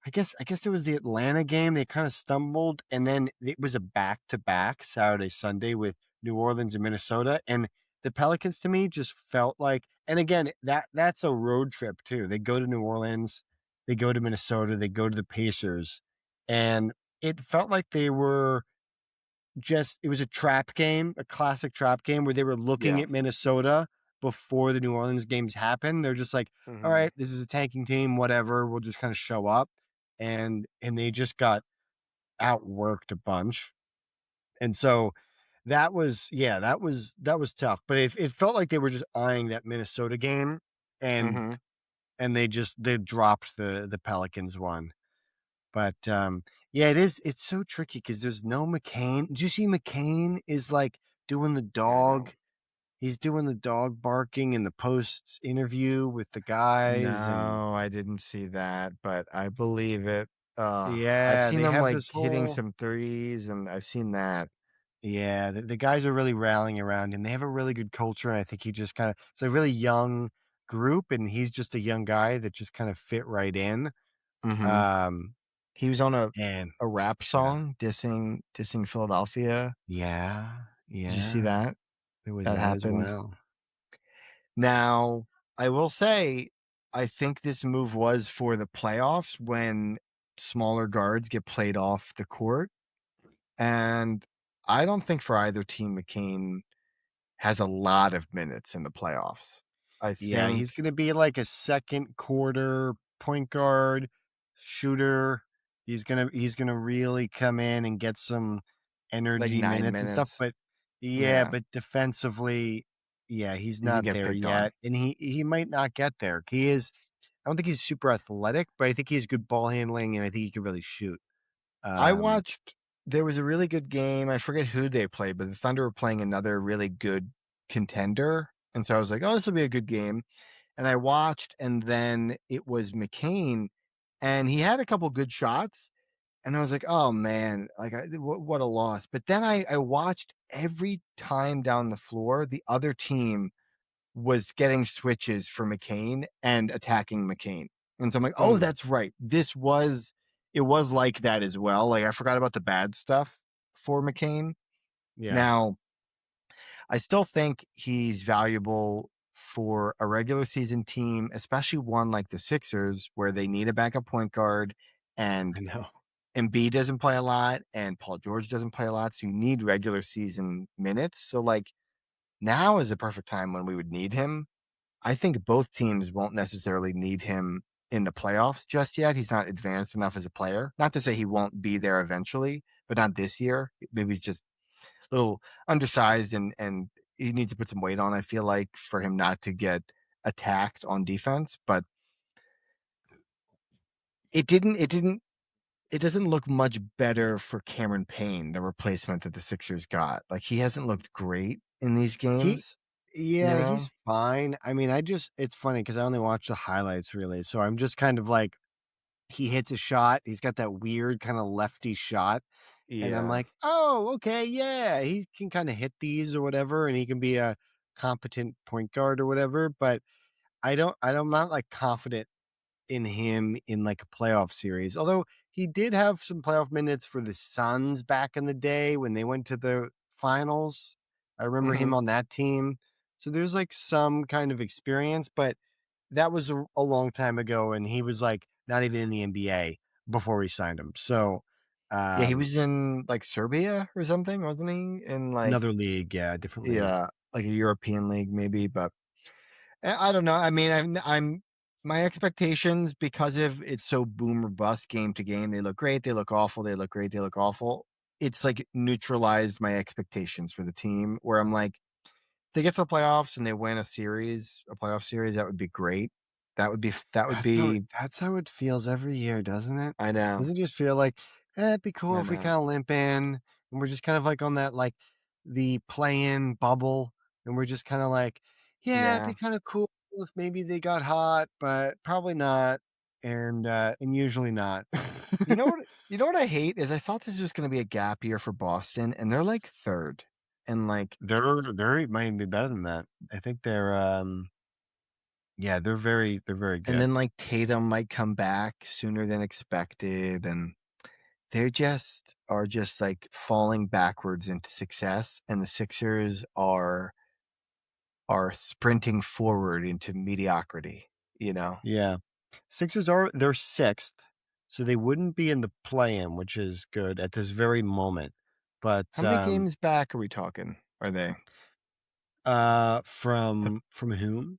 I guess it was the Atlanta game. They kind of stumbled and then it was a back-to-back Saturday Sunday with New Orleans and Minnesota and the Pelicans to me just felt like and again that's a road trip too. They go to New Orleans, they go to Minnesota, they go to the Pacers and it felt like they were just it was a trap game, a classic trap game where they were looking Yeah. at Minnesota before the New Orleans games happened. They're just like, all Mm-hmm. right, this is a tanking team, whatever. We'll just kind of show up. And they just got outworked a bunch. And so that was yeah, that was tough. But it felt like they were just eyeing that Minnesota game and Mm-hmm. they dropped the Pelicans one. But, yeah, it's so tricky because there's no McCain. Did you see McCain is, like, doing the Yeah, I know. dog he's doing the dog barking in the post interview with the guys, and No, I didn't see that, but I believe it. I've yeah, seen they them have like this hitting whole some threes, and I've seen that. yeah, the guys are really rallying around him. They have a really good culture, and I think he just kinda it's a really young group, and he's just a young guy that just kind of fit right in, Mm-hmm. um, He was on and a rap yeah. song dissing Philadelphia. Yeah, Did you see yeah, that? there was That that as happened. well. Now, I will say, I think this move was for the playoffs when smaller guards get played off the court. And I don't think for either team, McCain has a lot of minutes in the playoffs. I Yeah, he's think gonna be like a second quarter point guard shooter. He's gonna really come in and get some like energy nine minutes and stuff. minutes. But yeah, Yeah. but defensively, Yeah, he's He can not get there picked on. yet, and he might not get there. He is I don't think he's super athletic, but I think he has good ball handling, and I think he can really shoot. I Um, watched there was a really good game, I forget who they played, but the Thunder were playing another really good contender, and so I was like, "Oh, this will be a good game." And I watched, and then it was McCain, and he had a couple good shots, and I was like, "Oh, man, like, what a loss." But then I watched every time down the floor, the other team was getting switches for McCain and attacking McCain. And so I'm like, "Oh, mm, that's right. It was like that as well." Like, I forgot about the bad stuff for McCain. yeah, Now, I still think he's valuable for a regular season team, especially one like the Sixers, where they need a backup point guard I and know. Embiid doesn't play a lot and Paul George doesn't play a lot. So you need regular season minutes. So, like, now is the perfect time when we would need him. I think both teams won't necessarily need him in the playoffs just yet. He's not advanced enough as a player. Not to say he won't be there eventually, but not this year. Maybe he's just a little undersized and he needs to put some weight on, I feel like, for him not to get attacked on defense. But it doesn't look much better for Cameron Payne, the replacement that the Sixers got. Like, he hasn't looked great in these He games, you Yeah, know? he's fine. I mean, it's funny because I only watch the highlights really, so I'm just kind of like, he hits a shot, he's got that weird kinda lefty shot, and I'm Yeah. like, "Oh, okay, yeah, he can kinda hit these or whatever, and he can be a competent point guard or whatever," but I'm not, like, confident in him in, like, a playoff series, although he did have some playoff minutes for the Suns back in the day when they went to the finals. I remember him Mhm. on that team. So there's, like, some kind of experience, but that was a long time ago, and he was, like, not even in the NBA before we signed him. So, Yeah, he um, was in, like, Serbia or something, wasn't he? In, like, another league, yeah, different league. yeah, like a European league maybe, but I don't know. I mean, I'm my expectations, because of it's so boom or bust game to game, they look great, they look awful, they look great, they look awful. It's, like, neutralized my expectations for the team where I'm like, they get to the playoffs and they win a playoff series, that would be great. That would be That's how it feels every year, doesn't it? I know, Doesn't it just feel like, it'd be cool I if we know. kinda limp in, and we're just kind of, like, on that, like, the play-in bubble, and we're just kinda like, "Yeah, it'd be Yeah. kinda cool if maybe they got hot, but probably not," and usually not. You know what I hate is I thought this was gonna be a gap year for Boston, and they're, like, 3rd, and, like They're might be better than that. I think yeah, they're very and good. then, like, Tatum might come back sooner than expected, and they just are just, like, falling backwards into success, and the Sixers are sprinting forward into mediocrity, you know? Yeah. They're 6th, so they wouldn't be in the play-in, which is good at this very moment. But, How many games back are we talking? Are they? The from whom?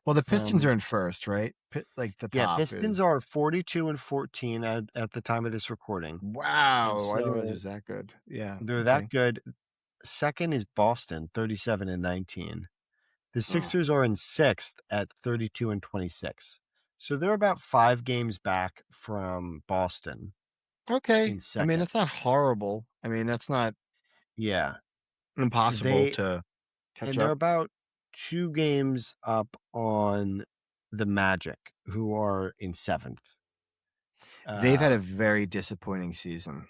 well, the Pistons From are in 1st, right? Like, the Yeah, top Pistons is are 42 and 14 at the time of this recording, and wow, I didn't realize it so was that good. Yeah, they're okay. that good. 2nd is Boston, 37 and 19. The Oh, Sixers are in 6th at 32 and 26. So they're about 5 games back from Boston okay. in I mean, 2nd. it's not horrible. I mean, that's not Yeah. impossible They to catch and they're up. about 2 games up on the Magic, who are in 7th. They've had a Um, very disappointing season.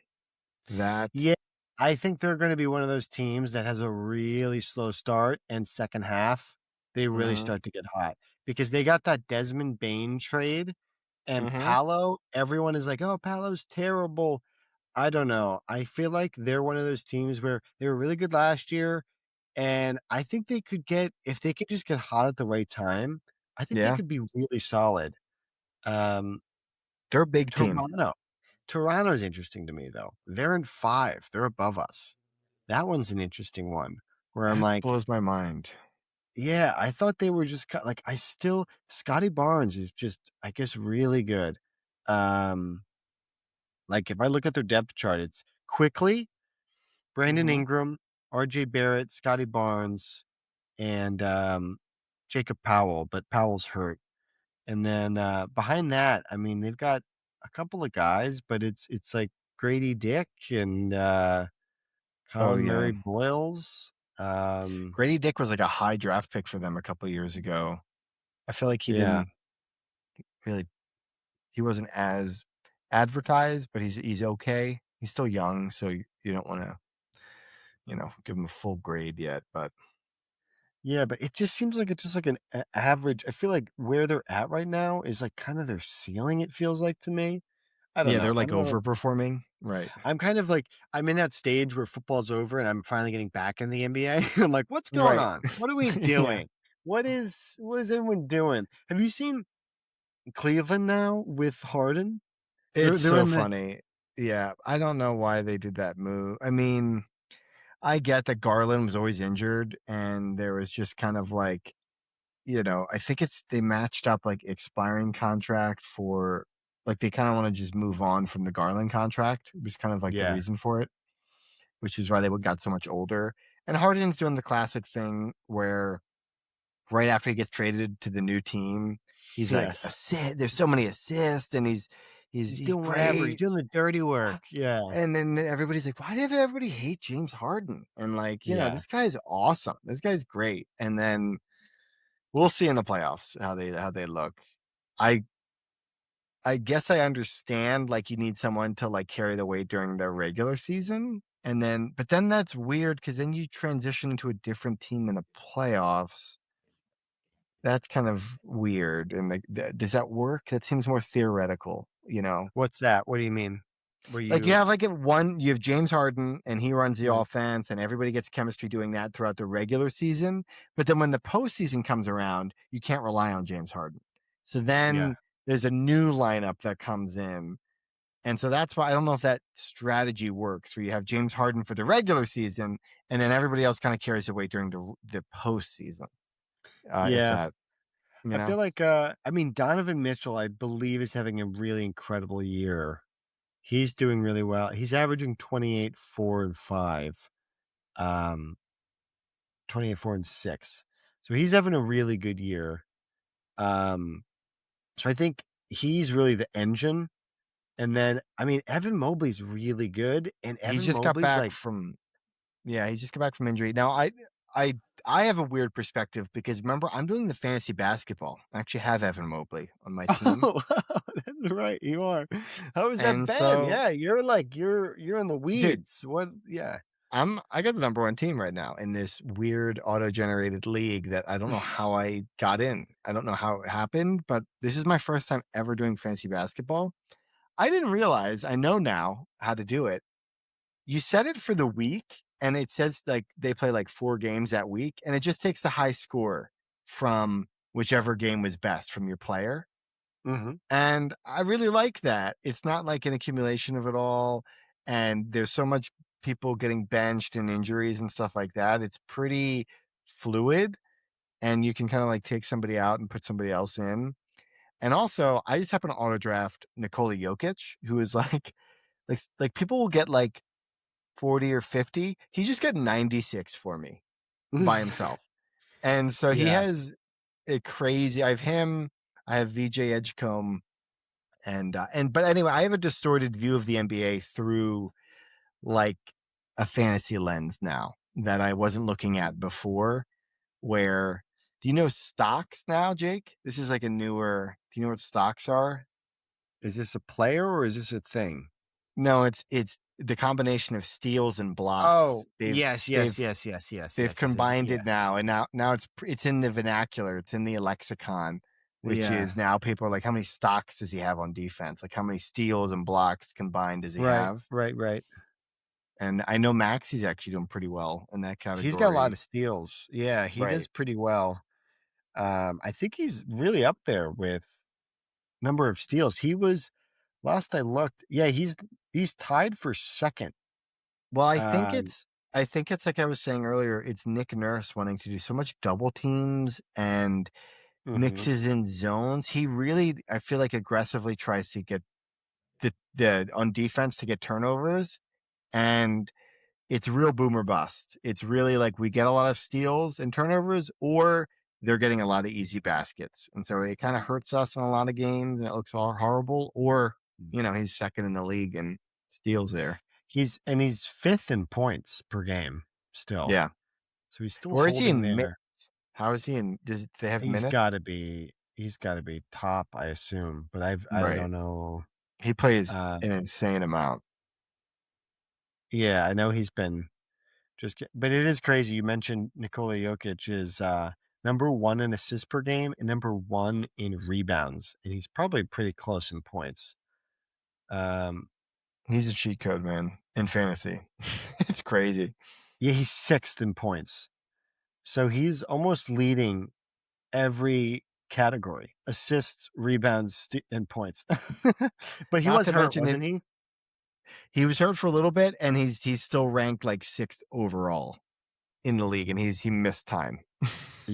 That yeah, I think they're gonna be one of those teams that has a really slow start, and second half, they really mhm, start to get hot because they got that Desmond Bane trade, and mhm, Paolo, everyone is like, "Oh, Paolo's terrible." I don't know. I feel like they're one of those teams where they were really good last year, and I think they could get if they could just get hot at the right time, I think they yeah. could be really solid. Um, They're a big team. Toronto. Toronto's interesting to me, though. They're in 5. They're above us. That one's an interesting one where I'm That like, blows my mind. yeah, I thought they were just like I still Scotty Barnes is just, I guess, really good. Um, like if I look at their depth chart, it's quickly Brandon Mhm, Ingram, RJ Barrett, Scotty Barnes. and Jacob Powell, but Powell's hurt. And then behind that, I mean, they've got a couple of guys, but it's like Grady Dick and Oh Colin yeah, Murray Boyles. Um, Grady Dick was like a high draft pick for them a couple years ago. I feel like he yeah, didn't really he wasn't as advertised, but he's okay. He's still young, so you don't want to, give him a full grade yet. But yeah, but it just seems like it's just like an average. I feel like where they're at right now is like kind of their ceiling. It feels like to me. I don't yeah, know. they're I like don't know. overperforming, right? I'm kind of like I'm in that stage where football's over and I'm finally getting back in the NBA. I'm like, what's going Right. on? What are we Yeah. doing? What is everyone doing? Have you seen Cleveland now with Harden? It's They're so in the funny. Yeah, I don't know why they did that move. I mean, I get that Garland was always injured, and there was just kind of like, I think it's they matched up like expiring contract for like they kind of want to just move on from the Garland contract, which is kind of like the yeah. reason for it, which is why they got so much older. And Harden's doing the classic thing where right after he gets traded to the new team, he's like, Yes. assist. There's so many assists, and He's he's doing whatever. He's great. doing the dirty work. Yeah. And then everybody's like, why did everybody hate James Harden? And like, Yeah. this guy's awesome. This guy's great. And then we'll see in the playoffs how they look. I I guess I understand like you need someone to like carry the weight during the regular season. And then but then that's weird because then you transition into a different team in the playoffs. That's kind of weird. And like, does that work? That seems more theoretical, What's that? What do you mean? Were Like you you have you have James Harden and he runs the Mhm. offense and everybody gets chemistry doing that throughout the regular season. But then when the postseason comes around, you can't rely on James Harden. So Yeah. then there's a new lineup that comes in. And so that's why I don't know if that strategy works where you have James Harden for the regular season and then everybody else kind of carries the weight during the postseason. If Yeah. that, you I know, feel like I mean Donovan Mitchell, I believe, is having a really incredible year. He's doing really well. He's averaging 28, 4, and 5. Um 28, 4, and 6. So he's having a really good year. Um so I think he's really the engine. And then I mean Evan Mobley's really good. And he Evan just got Mobley's back like from Yeah, he just got back from injury. Now, I, I have a weird perspective because remember, I'm doing the fantasy basketball. I actually have Evan Mobley on my team, oh, that's right. You are. How has that and been? so, Yeah, you're like you're in the dude, weeds. What? Yeah. I got the number one team right now in this weird auto-generated league that I don't know how I got in. I don't know how it happened, but this is my first time ever doing fantasy basketball. I didn't realize. I know now how to do it. You set it for the week, and it says like they play like 4 games that week, and it just takes the high score from whichever game was best from your player. Hmm. And I really like that. It's not like an accumulation of it all. And there's so much people getting benched and injuries and stuff like that. It's pretty fluid. And you can kind of like take somebody out and put somebody else in. And also, I just happen to auto draft Nikola Jokic, who is like people will get like 40 or 50. He just got 96 for me by himself. And so he Yeah. has a crazy I have him, I have VJ Edgecombe, but anyway, I have a distorted view of the NBA through like a fantasy lens now that I wasn't looking at before. Where do you know stocks now, Jake? This is like a newer. Do you know what stocks are? Is this a player or is this a thing? No, it's the combination of steals and Oh, blocks. yes, yes, They've yes, yes, yes, they've yes, yes. combined Yeah, it now, and now it's in the vernacular. It's in the lexicon, which yeah. is now people are like, how many stocks does he have on defense? Like how many steals and blocks combined does he Right, have? right, right. And I know Maxi's actually doing pretty well in that He's got a lot category. of steals. Yeah, he does Right. pretty well. I think he's really up there with number of steals. He was last I looked. Yeah, he's tied for second. Well, Um, I think it's like I was saying earlier, it's Nick Nurse wanting to do so much double teams and mhm. mixes in zones. He really, I feel like aggressively tries to get the on defense to get turnovers. And it's real boomer bust. It's really like we get a lot of steals and turnovers, or they're getting a lot of easy baskets. And so it kind of hurts us in a lot of games and it looks all horrible. Or, he's second in the league and steals there. He's 5th in points per game still. Yeah. So he's still Where is he holding in minutes? there. How is he in? Does they have He's minutes? gotta be top, I assume, but I Right. don't know. He plays Uh, an insane amount. yeah, I know he's been but it is crazy. You mentioned Nikola Jokic is number 1 in assists per game and number 1 in rebounds, and he's probably pretty close in points. He's a cheat code, man, in fantasy. It's crazy. Yeah, he's 6th in points. So he's almost leading every category: assists, rebounds, and points. But he Not was to hurt, mention it. wasn't he? He was hurt for a little bit, and he's still ranked like 6th overall in the league, and he missed time.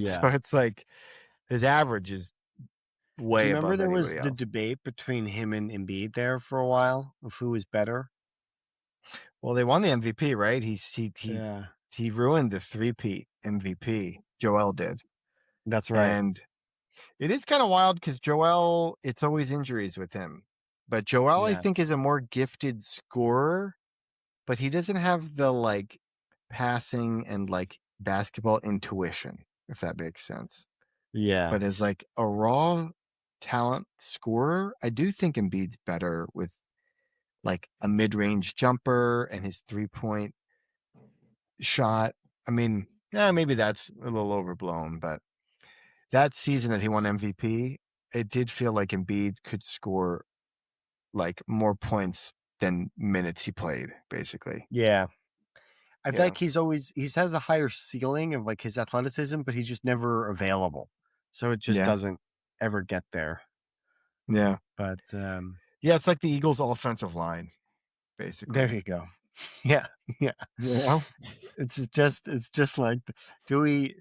So Yeah. it's like his average is Do way you remember above there was anybody the else. debate between him and Embiid there for a while of who was better? Well, they won the MVP, right? Yeah, He ruined the three-peat MVP. Joel did, that's right. and it is kind of wild because Joel, it's always injuries with him. But Joel, I Yeah, think, is a more gifted scorer, but he doesn't have the like passing and like basketball intuition, if that makes sense. yeah, But as like a raw talent scorer, I do think Embiid's better with like a mid-range jumper and his 3-point shot. I mean, yeah, maybe that's a little overblown, but that season that he won MVP, it did feel like Embiid could score like more points than minutes he played, basically. yeah. I feel Yeah. like he has a higher ceiling of like his athleticism, but he's just never available. So it just Yeah. doesn't ever get there. Yeah. But Yeah. It's like the Eagles' offensive line, there basically. you go. Yeah, yeah. Yeah. It's just like, do we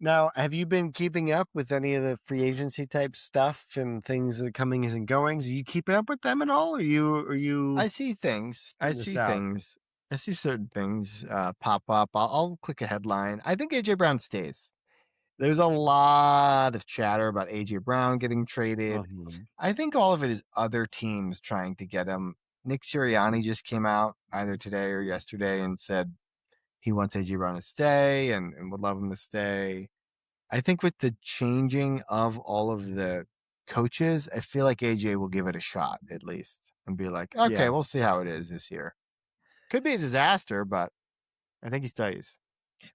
now? Have you been keeping up with any of the free agency type stuff and things that are comings and goings? Are you keeping up with them at all? Are you I see things. I sitting this see out? things. I see certain things pop up. I'll click a headline. I think AJ Brown stays. There's a lot of chatter about AJ Brown getting traded. Mhm. I think all of it is other teams trying to get him. Nick Sirianni just came out either today or yesterday and said he wants AJ Brown to stay and would love him to stay. I think with the changing of all of the coaches, I feel like AJ will give it a shot at least and be like, okay, Yeah. we'll see how it is this year. Could be a disaster, but I think he stays.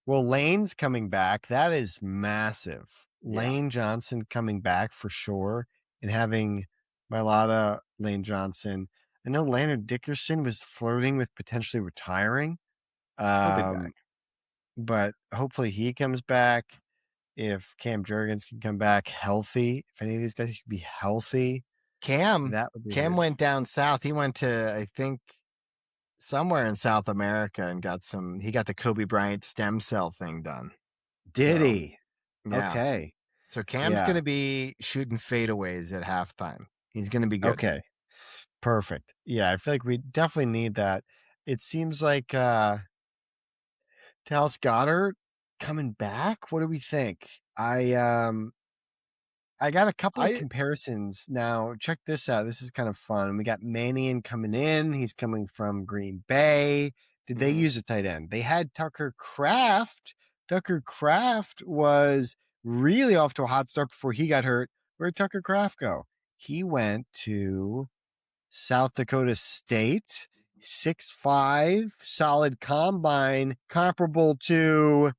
Well, Lane's coming back. That is massive. Yeah. Lane Johnson coming back for sure, and having Mailata, Lane Johnson. I know Leonard Dickerson was flirting with potentially retiring, He'll be back. um, but hopefully he comes back. If Cam Jurgens can come back healthy, if any of these guys could be healthy, Cam that would be Cam huge. went down south. He went to, I think, somewhere in South America and he got the Kobe Bryant stem cell thing done. Did So he? yeah. Okay. So Cam's Yeah. gonna be shooting fadeaways at halftime. He's gonna be good. Okay. Perfect. Yeah, I feel like we definitely need that. It seems like Dallas Goddard coming back. What do we think? I got a couple of I comparisons now. Check this out. This is kind of fun. We got Mannion coming in. He's coming from Green Bay. Did they use a tight end? They had Tucker Kraft. Tucker Kraft was really off to a hot start before he got hurt. Where'd Tucker Kraft go? He went to South Dakota State, 6'5", solid combine, comparable to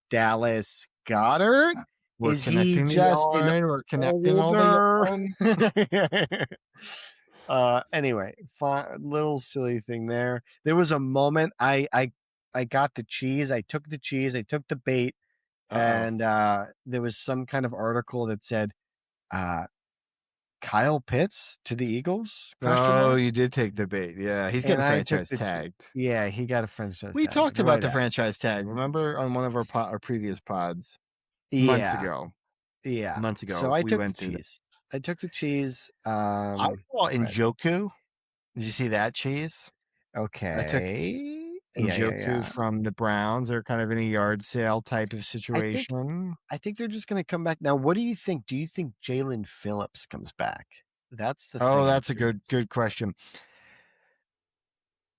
Dallas Goddard. we're Is he connecting the just an yarn. We're connecting all the older? yarn. Anyway, little silly thing there. There was a moment I got the cheese. I took the cheese. I took the bait, Uh-oh. and there was some kind of article that said, uh, Kyle Pitts to the Eagles? Question Oh, mark. you did take the bait. Yeah, he's And getting I took franchise the tagged. yeah, he got a franchise We tag talked about right the at franchise tag. Remember on one of our previous pods months yeah, ago. yeah. Months So ago, I we took the went through that. cheese. I took the cheese. I saw Right. Njoku. Did you see that cheese? I took Okay. and Yeah, yeah, Joku yeah. from the Browns are kind of in a yard sale type of I think situation. I think they're just gonna come back. Now, what do you think? Do you think Jalen Phillips comes back? That's the Oh, thing I'm that's a curious, good question.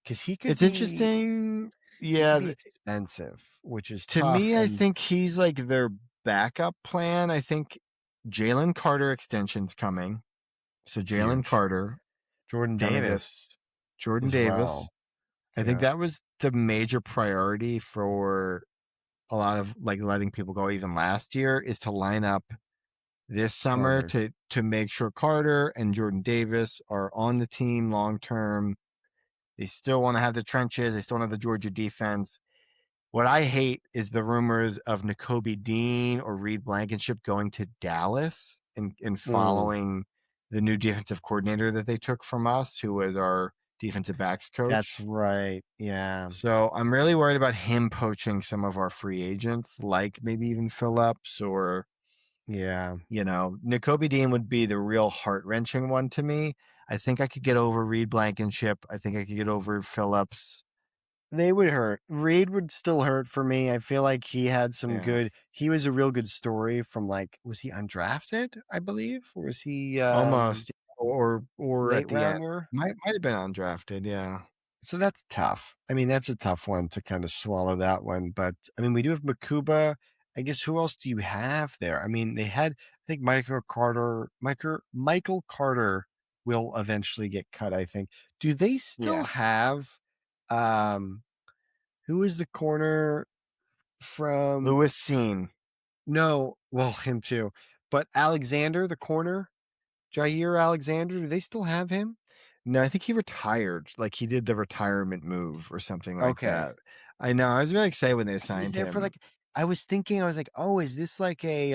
because It's interesting. he could Yeah, be expensive, which is to tough, me, I and think he's like their backup plan. I think Jalen Carter extension's coming. So Jalen huge. Carter Jordan kind of get Davis Jordan as Davis. well. I think Yeah, that was the major priority for a lot of like letting people go even last year is to line up this summer Carter. to make sure Carter and Jordan Davis are on the team long term. They still want to have the trenches. They still want to have the Georgia defense. What I hate is the rumors of Nakobe Dean or Reed Blankenship going to Dallas and Mm, following the new defensive coordinator that they took from us, who was our defensive backs that's coach. right. Yeah, So I'm really worried about him poaching some of our free agents, like maybe even Phillips or, yeah. Nakobe Dean would be the real heart wrenching one to me. I think I could get over Reed Blankenship. I think I could get over Phillips. They would hurt. Reed would still hurt for me. I feel like he had some Yeah. good. He was a real good story from like. Was he undrafted? I believe, or was he Almost. Or late at the end. rounder? Might have been undrafted, yeah. So that's tough. I mean, that's a tough one to kind of swallow that one. But I mean, we do have Makuba. I guess who else do you have there? I mean, they had. I think Michael Carter will eventually get cut. I think. Do they still Yeah. have? Um, who is the corner from? Lewis Seen. No, well, him too. But Alexander, the corner, Jair Alexander. Do they still have him? No, I think he retired. Like he did the retirement move or something like Okay. that. I know. I was really excited when they He was signed there for him. like I was thinking, I was like, "Oh, is this like a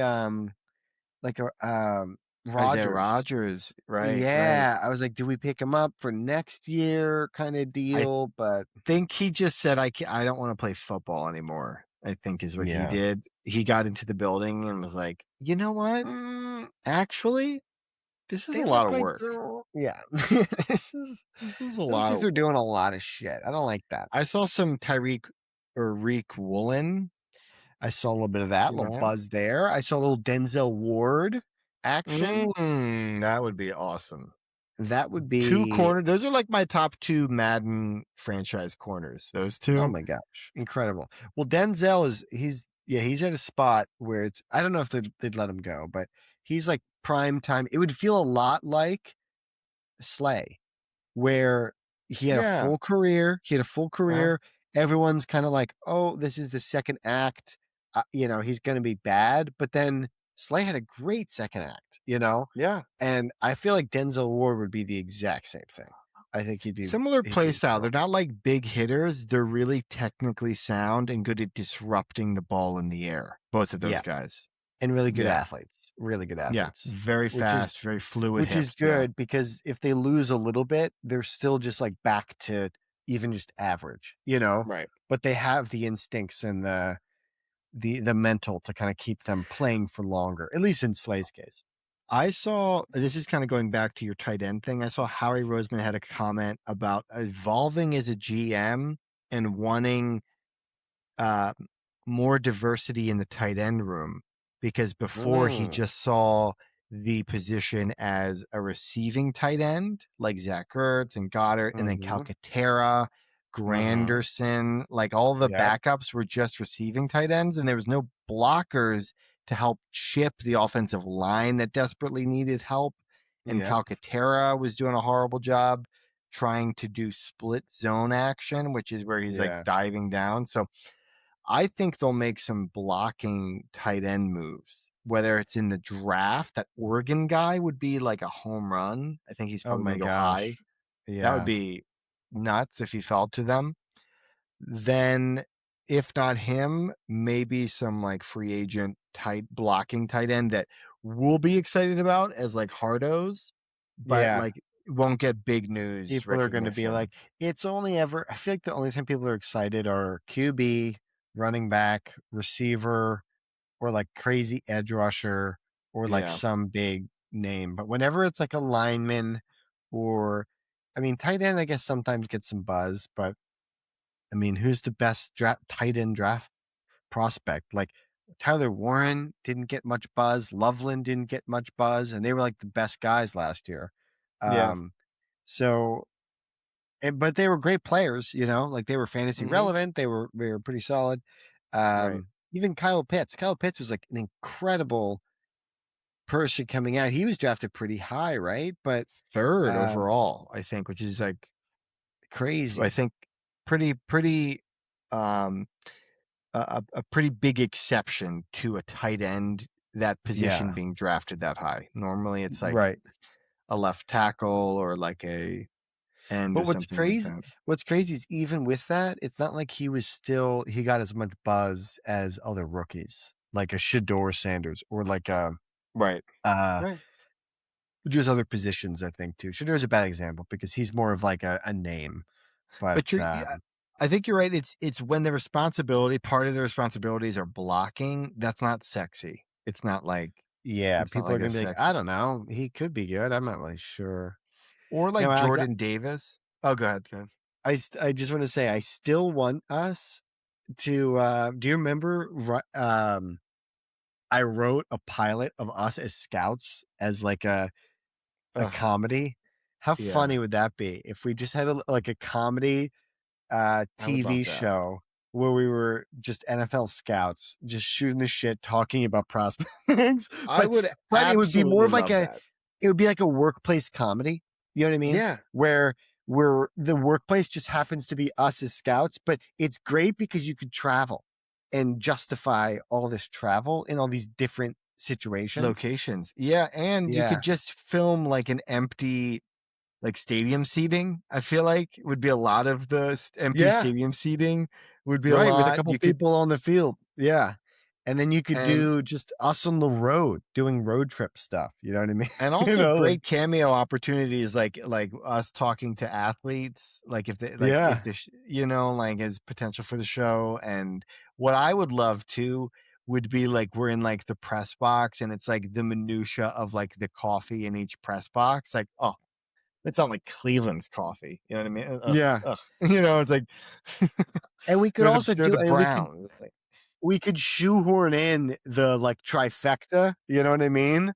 Isaiah Rogers?" Rogers. Right, right. Yeah. I was like, "Do we pick him up for next year kind of I deal?" But think he just said, I don't want to play football anymore, I think is what he yeah. did. He got into the building and was like, you know what? Mm, Actually, this is they a lot look of like work. they're yeah. this is This is a they look lot like of they're doing a lot of shit. I don't like that. I saw some Tyreek or Reek Woolen. I saw a little bit of that, See little that? buzz there. I saw a little Denzel Ward action. That would be awesome. That would Two be, corner. Those are like my top two Madden franchise corners. Those oh two. my gosh, incredible. Well, Denzel is he's at a spot where it's I don't know if they'd let him go, but he's like prime time. It would feel a lot like Slay, where he had a Yeah. full career. He had a full Uh-huh. career. Everyone's kind of like, oh, this is the second act. He's going to be bad. But then Slay had a great second act. Yeah. And I feel like Denzel Ward would be the exact same thing. I think Similar he'd play be style. They're incredible. not like big hitters. They're really technically sound and good at disrupting the ball in the air. Both of those Yeah, guys. and really good Yeah. athletes. Really good Yeah. athletes. Very Which is fast, very fluid which is hips. Yeah. good because if they lose a little bit, they're still just like back to even just average. Right. But they have the instincts and the mental to kind of keep them playing for longer, at least in Slay's case. I saw this is kind of going back to your tight end thing. I saw Howie Roseman had a comment about evolving as a GM and wanting uh, more diversity in the tight end room because before he Mm, just saw the position as a receiving tight end like Zach Ertz and Goddard and then mm-hmm, Calcaterra, mm-hmm. Granderson, like all the Yep, backups were just receiving tight ends and there was no blockers to help chip the offensive line that desperately needed help. And yep, Calcaterra was doing a horrible job trying to do split zone action, which is where he's like yeah. diving down. So I think they'll make some blocking tight end moves, whether it's in the draft. That Oregon guy would be like a home run. I think he's Oh probably my going to go high. gosh. That would Yeah. be nuts if he fell to them. Then, if not him, maybe some like free agent tight blocking tight end that we'll be excited about as like hardos, but Yeah. like won't get big news People are going to be recognition. like, it's only ever, I feel like the only time people are excited are QB, running back, receiver, or like crazy edge rusher, or like Yeah. some big name. But whenever it's like a lineman or, I mean, tight end, I guess sometimes gets some buzz, but I mean, who's the best tight end draft prospect? Like Tyler Warren didn't get much buzz. Loveland didn't get much buzz, and they were like the best guys last year. Yeah. Um, so, but they were great players, you know, like they were fantasy Hmm. relevant. They were pretty solid. Right. Even Kyle Pitts. Kyle Pitts was like an incredible person coming out. He was drafted pretty high, right? But Third um, overall, I think, which is like, I crazy. think pretty um a pretty big exception to a tight end, that position Yeah. being drafted that high. Normally it's like Right. a left tackle or like a end But or something like that. what's crazy is even with that, it's not like he got as much buzz as other rookies, like a Shador Sanders or like Right. uh Right. just other positions, I think too. Shador's a bad example because he's more of like a name. But But yeah, I think you're right. It's when the responsibility, part of the responsibilities are blocking. That's not sexy. yeah, It's not people are like a gonna be like, I sexy. don't know, he could be good. I'm not really sure. Or You know, like Alex, Jordan Davis. Oh, go ahead. Go ahead. I just want to say I still want us to do you remember I wrote a pilot of us as scouts as like a Ugh, comedy. How yeah, funny would that be if we just had like a comedy I would love TV that. show where we were just NFL scouts, just shooting the shit, talking about prospects. I but would but it would be more absolutely of like love that. it would be like a workplace comedy. You know what I mean? Yeah. Where the workplace just happens to be us as scouts, but it's great because you could travel and justify all this travel in all these different situations. Locations. Yeah. And you could Yeah. just film like an empty, like stadium seating. I feel like would be a lot of the empty Yeah. stadium seating would be a Right, with a lot. couple You could, people on the field. Yeah. And then you could and do just us on the road doing road trip stuff. You know what I mean? and You also know, like great cameo opportunities, like us talking to athletes, like if yeah. the like as potential for the show. And what I would love to would be like we're in like the press box and it's like the minutia of like the coffee in each press box, like, oh, it's not like Cleveland's coffee, you know what I mean? Ugh, Yeah. ugh. It's like And we could they're the also they're do the and Browns. Like, we could shoehorn in the like trifecta, you know what I mean?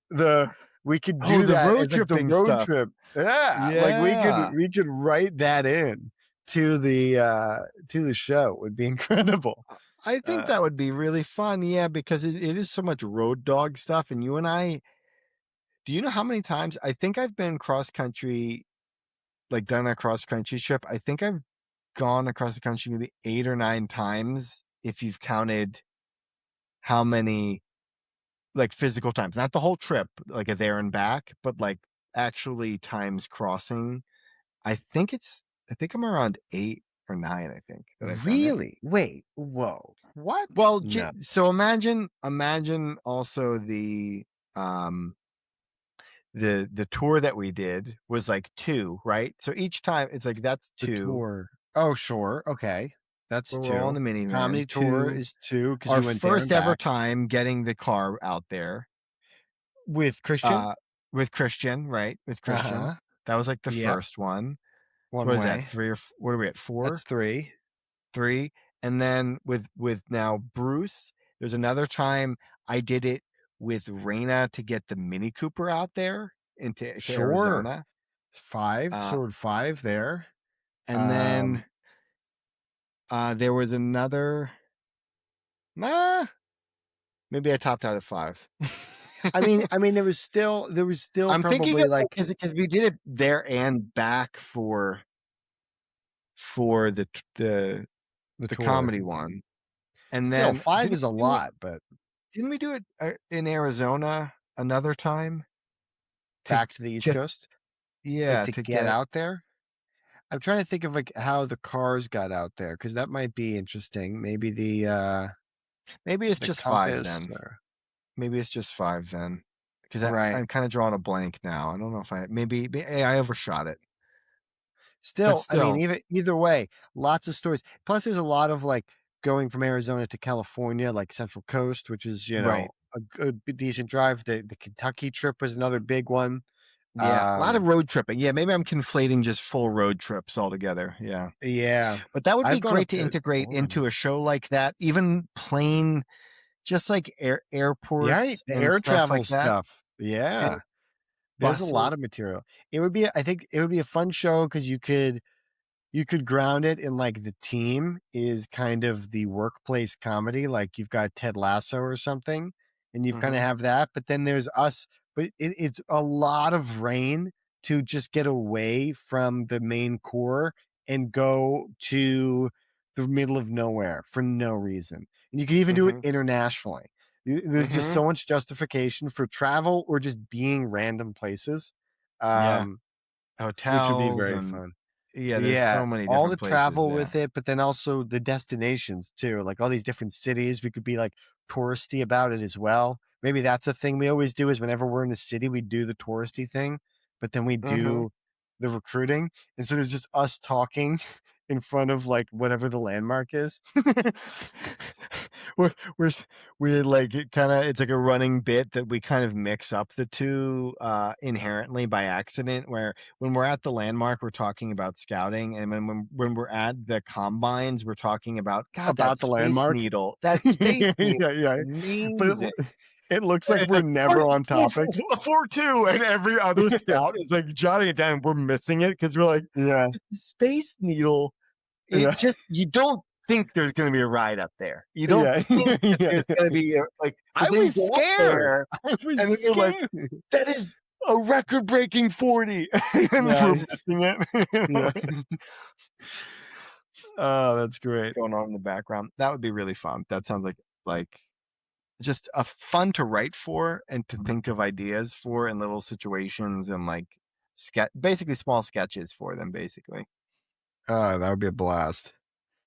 We could oh, do the that road as like the tripping road stuff. trip. Yeah. Like Yeah. we could write that in to the show. It would be incredible. I think Uh that would be really fun. Yeah, because it is so much road dog stuff. And you and I, do you know how many times I think I've been cross country, like done a cross country trip? I think I've gone across the country maybe 8 or 9 times if you've counted how many like physical times, not the whole trip, like a there and back, but like actually times crossing. I think I'm around 8 or 9, I think that I've done it. really? Wait. Whoa. What? Well, No. so imagine also um the tour that we did was like two, right? So each time it's like that's The two, tour. Oh, sure. Okay. That's where we're all in 2. the minivan. Comedy tour Two, is 2 because our we went there and first ever back time getting the car out there, with Christian. uh, with Christian, right? With Christian, Uh-huh. that was like the Yep. first one. So One what is that? way. Three or what are we at? That's 4, 3. 3, and then with now Bruce, there's another time I did it with Raina to get the Mini Cooper out there to Sure. Arizona. 5. Uh, So we're 5 there. and then Um, there was another. Nah, maybe I topped out at 5. there was still I'm thinking of probably like because we did it there and back for the the tour. comedy one, and Still, then 5 is a lot, but didn't we do it in Arizona another time to back to the East just Coast, like yeah to to get get out there. I'm trying to think of like how the cars got out there because that might be interesting. Maybe maybe it's the just 5 compass then. or Maybe it's just 5 then. Because right. I'm kind of drawing a blank now. I don't know if I overshot it, but Still, I mean, still, either way, lots of stories. Plus, there's a lot of like going from Arizona to California, like Central Coast, which is right. a good decent drive. The Kentucky trip was another big one. Yeah, a lot of road tripping. Yeah, maybe I'm conflating just full road trips altogether. Yeah. Yeah. But that would be I've gone great up to to integrate into Oregon. a show like that, even plain, just like Yeah, airports the and air stuff travel like that, stuff. and Yeah. There's a lot bustle. of material. It would be I think it would be a fun show because you could ground it in like the team is kind of the workplace comedy, like you've got Ted Lasso or something, and you've kind of Mhm, have that. But then there's us, but it's a lot of rain to just get away from the main core and go to the middle of nowhere for no reason. And you can even do it mhm, internationally. There's just mhm. so much justification for travel or just being random places, Yeah, um, which would be hotels very and fun. yeah, there's Yeah, so many all the different places. travel Yeah. with it, but then also the destinations too, like all these different cities. We could be like touristy about it as well. Maybe that's a thing we always do is whenever we're in a city, we do the touristy thing, but then we Mhm. do the recruiting. And so there's just us talking in front of like whatever the landmark is. we're we're we like it kind of it's like a running bit that we kind of mix up the two inherently by accident, where when we're at the landmark we're talking about scouting, and when we're at the combines we're talking about God, that About the space landmark. needle, that space needle, Yeah. But amazing. it looks like It's we're like never on topic. 4-2, and every other Yeah. scout is like jotting it down. We're missing it because we're like, Yeah. the space needle. It Yeah. just, you don't think there's going to be a ride up there. You don't Yeah. think that Yeah. there's going to be like, I but then you was go up scared. there I was and then you're like, scared. that is a record breaking 40. And Yeah. we're missing Yeah. it. Oh, that's great. Going on in the background. That would be really fun. That sounds like just a fun to write for and to think of ideas for in little situations, and like basically small sketches for them basically. Oh, that would be a blast.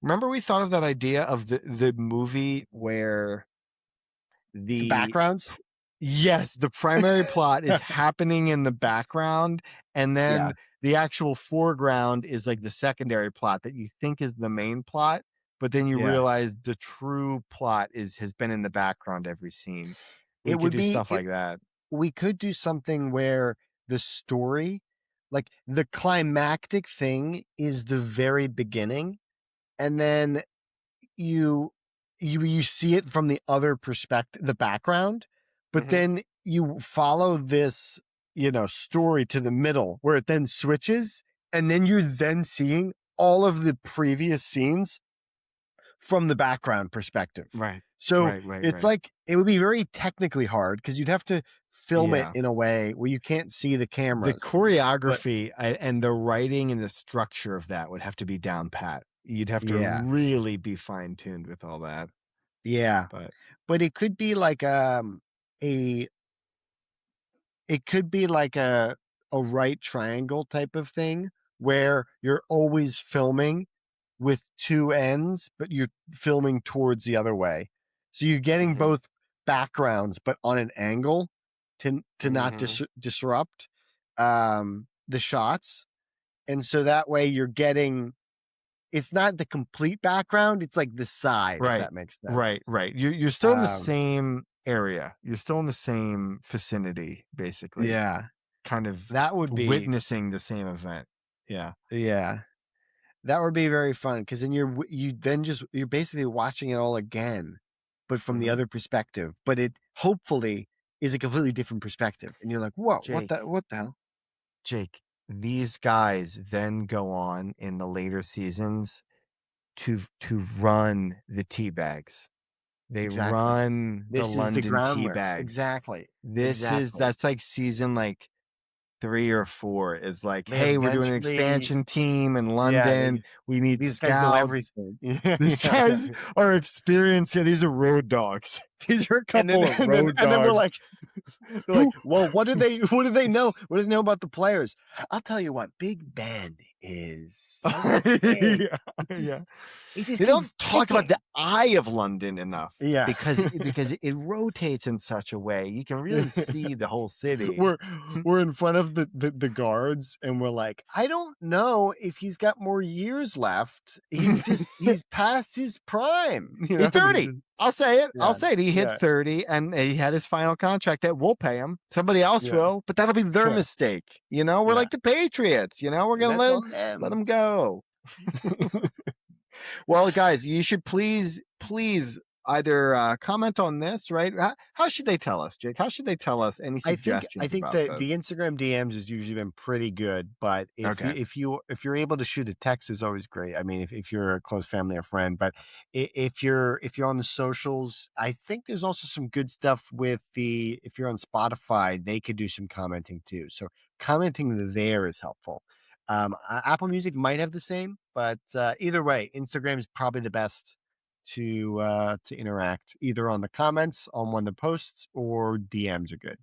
Remember we thought of that idea of the movie where The the backgrounds? yes, the primary plot is happening in the background, and Yeah. then the actual foreground is like the secondary plot that you think is the main plot, but then you Yeah. realize the true plot has been in the background every scene. We It could would do be stuff like that. we could do something where the story, like the climactic thing is the very beginning, and then you you see it from the other perspective, the background, but Mhm. then you follow this, story to the middle where it then switches, and then you're then seeing all of the previous scenes from the background perspective. Right. So Right, right, it's right. like it would be very technically hard because you'd have to film it Yeah. in a way where you can't see the The cameras. But choreography and the writing and the structure of that would have to be down pat. You'd have to yeah, really be fine tuned with all that. yeah. But But it could be like a it could be like a right triangle type of thing where you're always filming with two ends, but you're filming towards the other way. So you're getting mhm, both backgrounds, but on an angle to not mhm. disrupt the shots. And so that way you're getting it's not the complete background, it's like the side, if Right. that makes sense. Right, right. You're still in the Um, same area. You're still in the same vicinity, basically, yeah, kind of that would be witnessing the same event. Yeah. yeah. That would be very fun because then you're basically watching it all again, but from the Mhm. other perspective. But it hopefully is a completely different perspective, and you're like, "Whoa, Jake, what the hell?" Jake, these guys then go on in the later seasons to run the tea bags. They Exactly. run the This is the London tea groundworks. bags. Exactly. This is Exactly. that's like season like 3 or 4 is like, They "Hey, we're doing an eventually, expansion team in yeah, London. We need these guys know scouts." everything. Yeah, These yeah. guys are experienced. Yeah, these are road dogs. These are a And then couple of and then road and then we're dogs like, they're like, who "Well, what do they what do they know? What do they know about the players?" I'll tell you what, Big Ben is so big. yeah, It yeah. just it just They don't keeps talk about ticking. the eye of London enough Yeah. because it rotates in such a way you can really see the whole city. we're we're in front of the guards and we're like, I don't know if he's got more years left. He's past his prime. He's 30. I'll say it. I'll Yeah. say it. He hit Yeah. 30 and he had his final contract. we'll pay them. Somebody else Yeah. will, but that'll be their mistake. You know, we're Yeah. like the Patriots. You know, we're gonna That's let on let them. them go. Well, guys, you should please either comment on this, right? How should they tell us, Jake? How should they tell us any I suggestions think about the this? Instagram DMs has usually been pretty good, but Okay. if you're able to shoot a text is always great. I mean, if you're a close family or friend, but if you're on the socials, I think there's also some good stuff with the if you're on Spotify, they could do some commenting too. So commenting there is helpful. Apple Music might have the same, but either way, Instagram is probably the best to interact either on the comments on one of the posts or DMs are good.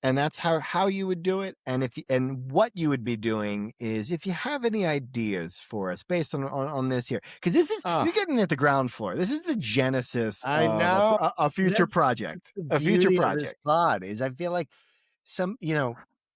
And that's how you would do it. And and what you would be doing is, if you have any ideas for us based on this here, because this is, Ah, you're getting at the ground floor. This is the genesis I of know. a future That's project. the A future beauty of this project. pod is I feel like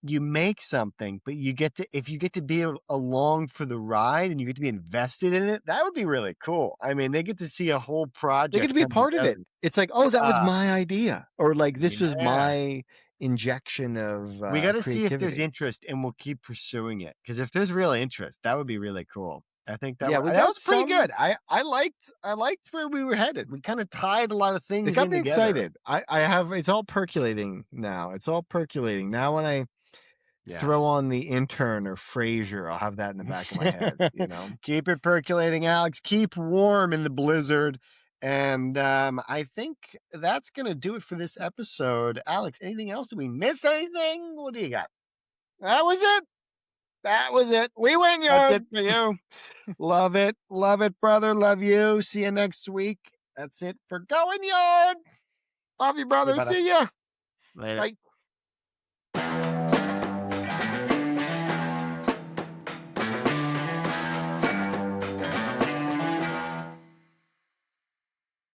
you make something, but you get to if you get to be along for the ride and you get to be invested in it, that would be really cool. I mean, they get to see a whole They get to project be a come part of it. together. It's like, oh, that was Ah, my idea, or like this was yeah. my injection of We got to see if there's creativity. interest, and we'll keep pursuing it. Because if there's real interest, that would be really cool. I think Yeah, we that got was pretty some. good. I liked where we were headed. We kind of tied a lot of It things got in me together. excited. I have, it's all percolating now. It's all percolating now. When I throw Yes. on the Intern or Frasier, I'll have that in the back of my head. You know. Keep it percolating, Alex. Keep warm in the blizzard. And I think that's going to do it for this episode. Alex, anything else? Did we miss anything? What do you got? That was it. That was it. We win, That's it yard. for you. Love it. Love it, brother. Love you. See you next week. That's it for Going Yard. Love you, See you, brother. brother. See ya. Later. Bye.